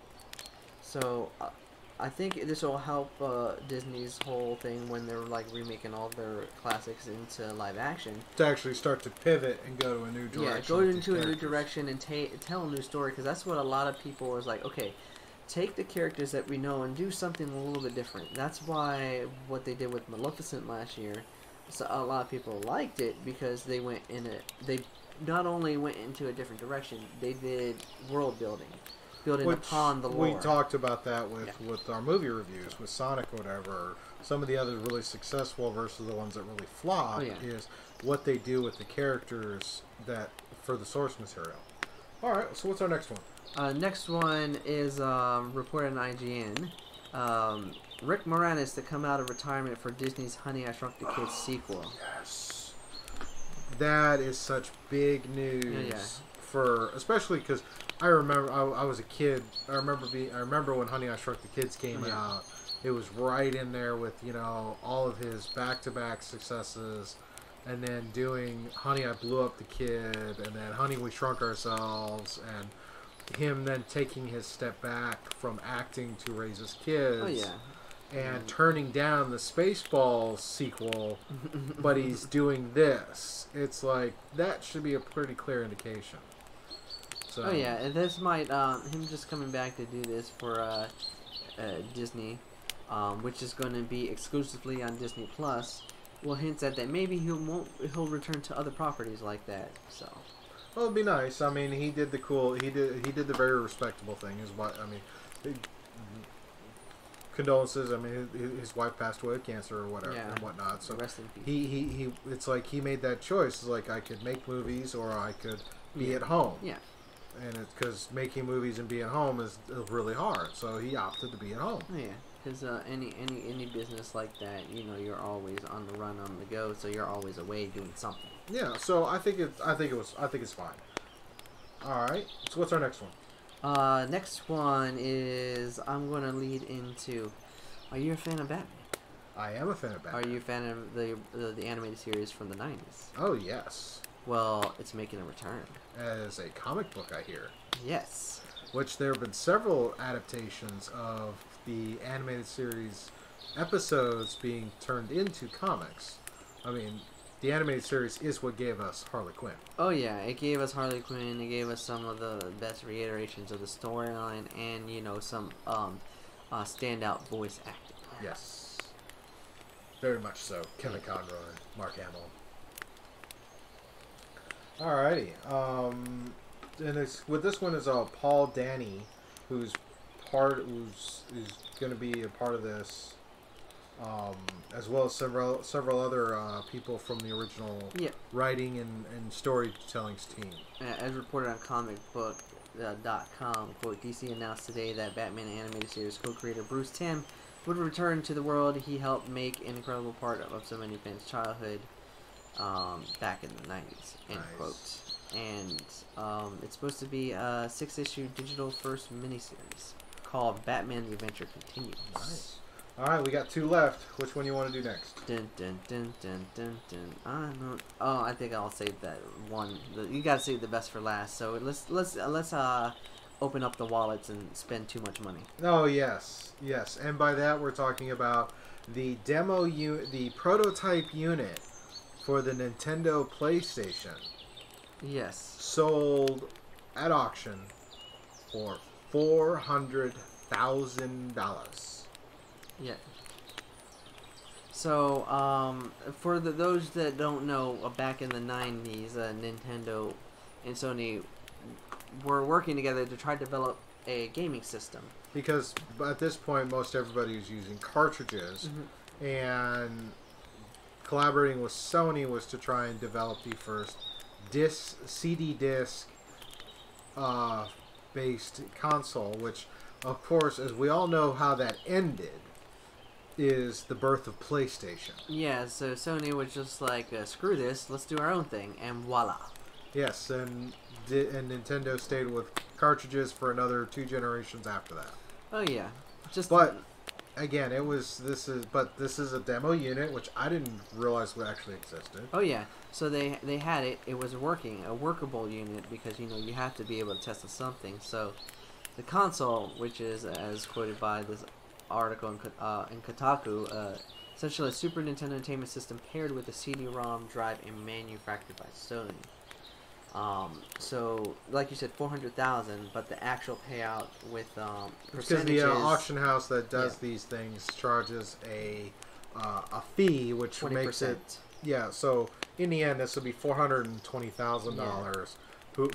So I think this will help Disney's whole thing when they're like remaking all their classics into live action. To actually start to pivot and go to a new direction. Yeah, go into a new direction and tell a new story, because that's what a lot of people was like, okay, take the characters that we know and do something a little bit different. That's why what they did with Maleficent last year, so a lot of people liked it because they not only went into a different direction, they did world building. Building upon the lore. We talked about that with our movie reviews, with Sonic or whatever. Some of the other really successful versus the ones that really flop is what they do with the characters for the source material. All right, so what's our next one? Next one is reported on IGN. Rick Moranis to come out of retirement for Disney's Honey, I Shrunk the Kids sequel. Yes, that is such big news especially because. I remember I was a kid. I remember when Honey I Shrunk the Kids came out. It was right in there with all of his back-to-back successes, and then doing Honey I Blew Up the Kid, and then Honey We Shrunk Ourselves, and him then taking his step back from acting to raise his kids, and turning down the Spaceballs sequel, but he's doing this. It's like that should be a pretty clear indication. So. Oh yeah, and this might him just coming back to do this for Disney, which is going to be exclusively on Disney Plus. Will hint at that maybe he'll return to other properties like that. So. Well, it'd be nice. I mean, he did the very respectable thing. Condolences. I mean, his wife passed away of cancer or whatever and whatnot. So rest in peace. he it's like he made that choice. It's like I could make movies or I could be at home. Yeah. And it's because making movies and being home is really hard. So he opted to be at home. Yeah. Because any business like that, you know, you're always on the run, on the go, so you're always away doing something. Yeah. So I think it's fine. All right. So what's our next one? Next one is I'm going to lead into. Are you a fan of Batman? I am a fan of Batman. Are you a fan of the animated series from the 90s? Oh yes. Well, it's making a return. As a comic book, I hear. Yes. Which there have been several adaptations of the animated series episodes being turned into comics. I mean, the animated series is what gave us Harley Quinn. Oh yeah, it gave us Harley Quinn. It gave us some of the best reiterations of the storyline, and you know some standout voice acting. Yes, very much so. Kevin Conroy, Mark Hamill. Alrighty, and with this one is Paul Dani, who's going to be a part of this. As well as several other people from the original writing and storytelling team. As reported on comicbook.com, quote, DC announced today that Batman animated series co-creator Bruce Timm would return to the world he helped make an incredible part of so many fans' childhood back in the 90s, end quote. And it's supposed to be a 6-issue digital first miniseries called Batman's Adventure Continues. Nice. Alright, we got 2 left. Which one you want to do next? Dun, dun, dun, dun, dun, dun. I don't. Oh, I think I'll save that one. You gotta save the best for last. So let's open up the wallets and spend too much money. Oh yes, yes. And by that we're talking about the the prototype unit for the Nintendo PlayStation. Yes. Sold at auction for $400,000. Yeah. So, for those that don't know, back in the 90s, Nintendo and Sony were working together to try to develop a gaming system. Because at this point, most everybody was using cartridges, and collaborating with Sony was to try and develop the first CD disc based console, which, of course, as we all know how that ended, is the birth of PlayStation. Yeah, so Sony was just like, screw this, let's do our own thing, and voila. Yes, and Nintendo stayed with cartridges for another 2 generations after that. Oh yeah, but again, this is a demo unit, which I didn't realize would actually existed. Oh yeah, so they had it. It was a workable unit, because you know you have to be able to test something. So the console, which is as quoted by this article in Kotaku, essentially a Super Nintendo Entertainment System paired with a CD-ROM drive and manufactured by Sony. So, like you said, 400,000, but the actual payout with because the auction house that does these things charges a fee, which 20%. Makes it So in the end, this will be $420,000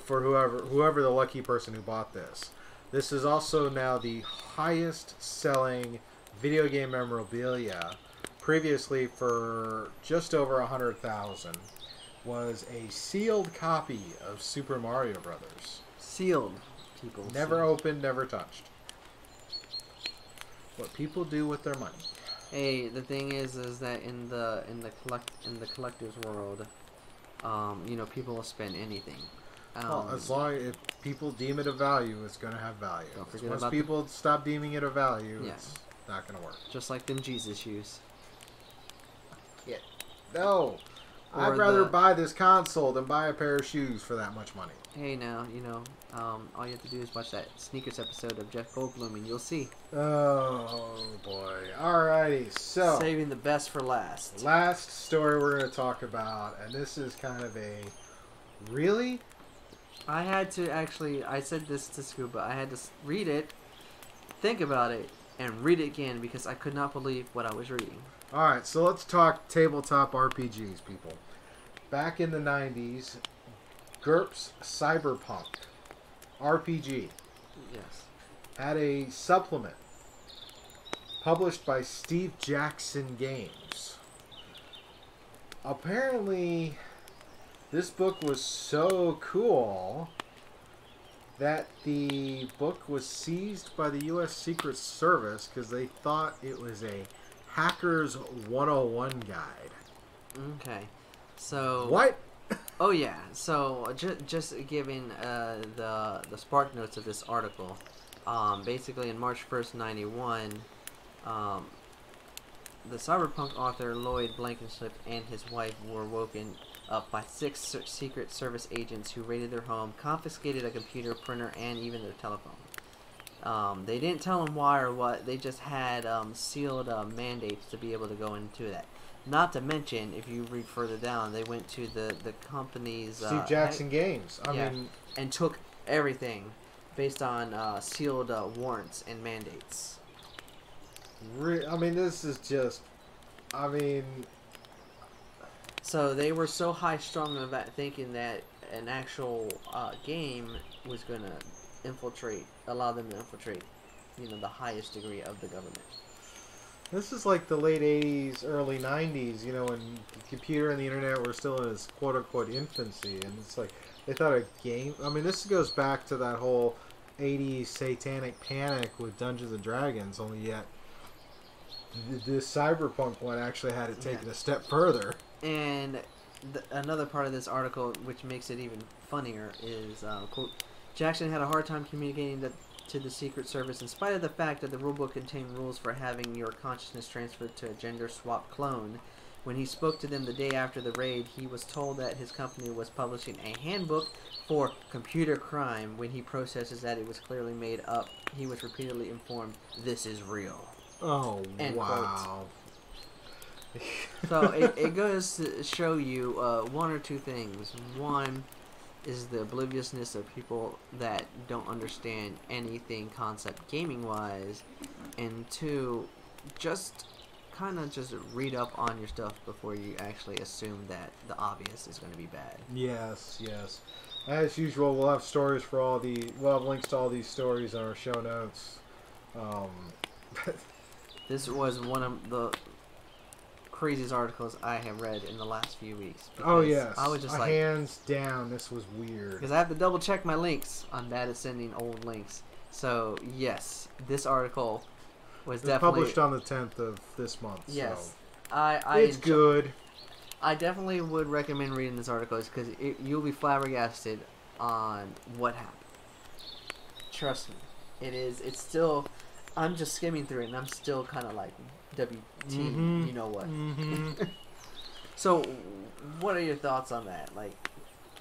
for whoever the lucky person who bought this. This is also now the highest selling video game memorabilia. Previously, for just over 100,000, was a sealed copy of Super Mario Brothers. Sealed, people. Never opened, never touched. What people do with their money. Hey, the thing is that in the collector's world, you know, people will spend anything. Well, as long as people deem it a value, it's going to have value. Once about people stop deeming it a value, it's not going to work. Just like them Jesus shoes. Yeah. No. I'd rather buy this console than buy a pair of shoes for that much money. Hey, now, you know, all you have to do is watch that Sneakers episode of Jeff Goldblum and you'll see. Oh, boy. Alrighty, so. Saving the best for last. Last story we're going to talk about, and this is kind of a really I had to actually, I said this to Scuba, I had to read it, think about it, and read it again because I could not believe what I was reading. Alright, so let's talk tabletop RPGs, people. Back in the 90s, GURPS Cyberpunk RPG Yes. had a supplement published by Steve Jackson Games. Apparently, this book was so cool that the book was seized by the U.S. Secret Service because they thought it was a Hacker's 101 guide. Okay. So... What? Oh yeah, so just giving the spark notes of this article. Basically, in March 1st, 91, the cyberpunk author Lloyd Blankenship and his wife were woken up by 6 Secret Service agents who raided their home, confiscated a computer, printer, and even their telephone. They didn't tell them why or what. They just had sealed mandates to be able to go into that. Not to mention, if you read further down, they went to the company's... Steve Jackson Games. I mean... And took everything based on sealed warrants and mandates. I mean, this is just... I mean... So they were so high-strung about thinking that an actual game was going to allow them to infiltrate, the highest degree of the government. This is like the late 80s, early 90s, when the computer and the internet were still in its quote-unquote infancy. And it's like, they thought a game... I mean, this goes back to that whole 80s satanic panic with Dungeons & Dragons, only yet this cyberpunk one actually had it taken a step further. And another part of this article, which makes it even funnier, is, quote, Jackson had a hard time communicating to the Secret Service in spite of the fact that the rulebook contained rules for having your consciousness transferred to a gender-swap clone. When he spoke to them the day after the raid, he was told that his company was publishing a handbook for computer crime. When he processes that it was clearly made up, he was repeatedly informed, "This is real." Oh, End wow. So it goes to show you one or two things. One is the obliviousness of people that don't understand anything concept gaming wise, and two, just kind of just read up on your stuff before you actually assume that the obvious is going to be bad. Yes, yes. As usual, we'll have stories for we'll have links to all these stories in our show notes. This was one of the craziest articles I have read in the last few weeks. Oh yes, I was just like, hands down, this was weird. Because I have to double check my links on bad at sending old links. So yes, this article was definitely published on the 10th of this month. Yes, so. It's good. I definitely would recommend reading this article because you'll be flabbergasted on what happened. Trust me, it is. It's still. I'm just skimming through it, and I'm still kind of like, WT, you know what? So, what are your thoughts on that? Like,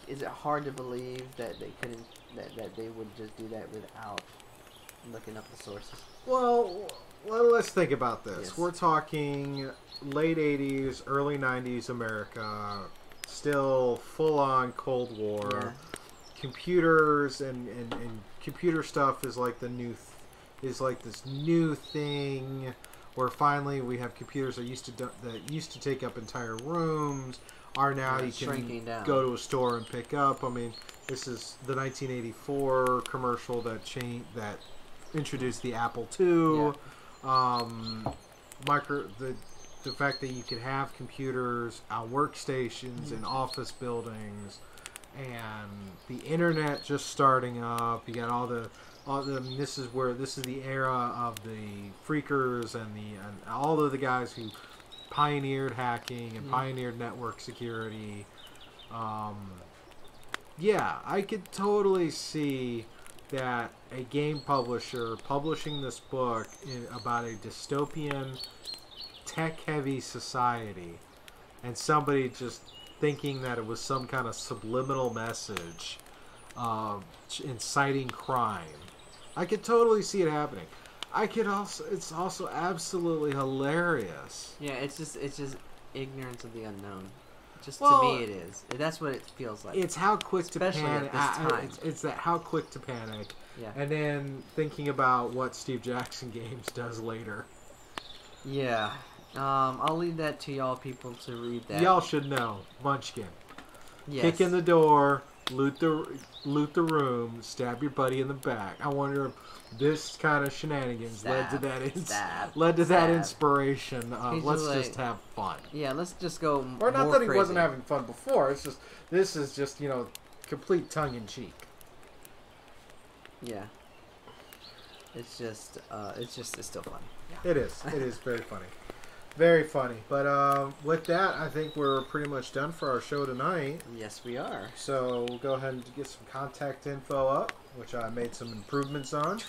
is it hard to believe that they couldn't, that they would just do that without looking up the sources? Well, let's think about this. Yes. We're talking late 80s, early 90s America, still full-on Cold War. Yeah. Computers and computer stuff is like the new... is like this new thing where finally we have computers that used to take up entire rooms are now you can go to a store and pick up. I mean, this is the 1984 commercial that introduced the Apple II. Yeah. The fact that you could have computers on workstations in office buildings, and the internet just starting up. You got this is the era of the freakers and all of the guys who pioneered hacking and pioneered network security. Yeah, I could totally see that a game publisher publishing this book about a dystopian, tech-heavy society, and somebody just thinking that it was some kind of subliminal message inciting crime. I could totally see it happening. It's also absolutely hilarious. Yeah, it's just ignorance of the unknown. Just Well, to me, it is. That's what it feels like. It's how quick Especially to panic. at this time. It's that how quick to panic. Yeah. And then thinking about what Steve Jackson Games does later. Yeah. I'll leave that to y'all people to read that. Y'all should know. Munchkin. Yes. Kick in the door, loot the room, stab your buddy in the back. I wonder if this kind of shenanigans led to that inspiration of let's just have fun. Yeah, let's just go Or not more that he crazy. wasn't having fun before. It's just this is just, you know, complete tongue in cheek. Yeah. It's still fun. Yeah. It is. It is very funny. Very funny. But with that, I think we're pretty much done for our show tonight. Yes, we are. So we'll go ahead and get some contact info up, which I made some improvements on.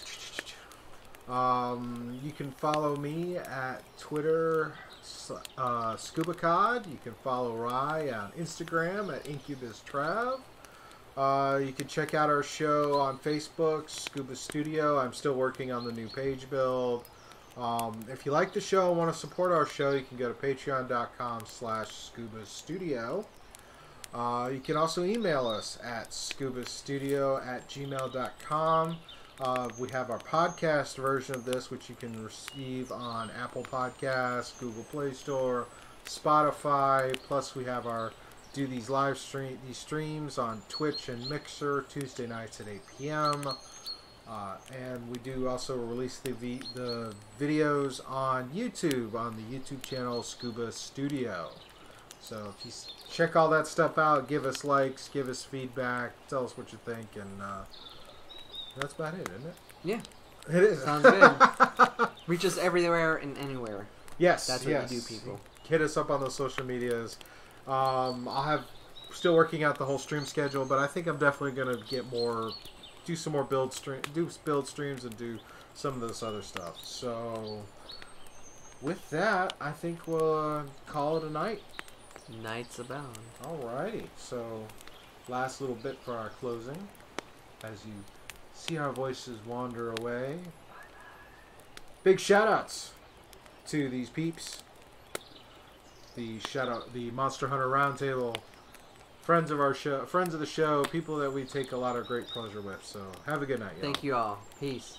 You can follow me at Twitter, ScubaCod. You can follow Ry on Instagram at IncubusTrav. You can check out our show on Facebook, Scuba Studio. I'm still working on the new page build. If you like the show and want to support our show, you can go to patreon.com/scubastudio. You can also email us at scubastudio@gmail.com. We have our podcast version of this, which you can receive on Apple Podcasts, Google Play Store, Spotify. Plus, we have these streams on Twitch and Mixer Tuesday nights at 8 p.m. And we do also release the videos on YouTube, on the YouTube channel Scuba Studio. So if you check all that stuff out, give us likes, give us feedback, tell us what you think, and that's about it, isn't it? Yeah. It is. Sounds good. Reach us everywhere and anywhere. Yes. That's what you do, people. Hit us up on those social medias. Still working out the whole stream schedule, but I think I'm definitely going to do some more build streams and do some of this other stuff. So with that, I think we'll call it a night. Nights abound. Alrighty. So last little bit for our closing, as you see our voices wander away. Big shout outs to these peeps. The Monster Hunter Roundtable. Friends of the show, people that we take a lot of great pleasure with. So have a good night, y'all. Thank you all. Peace.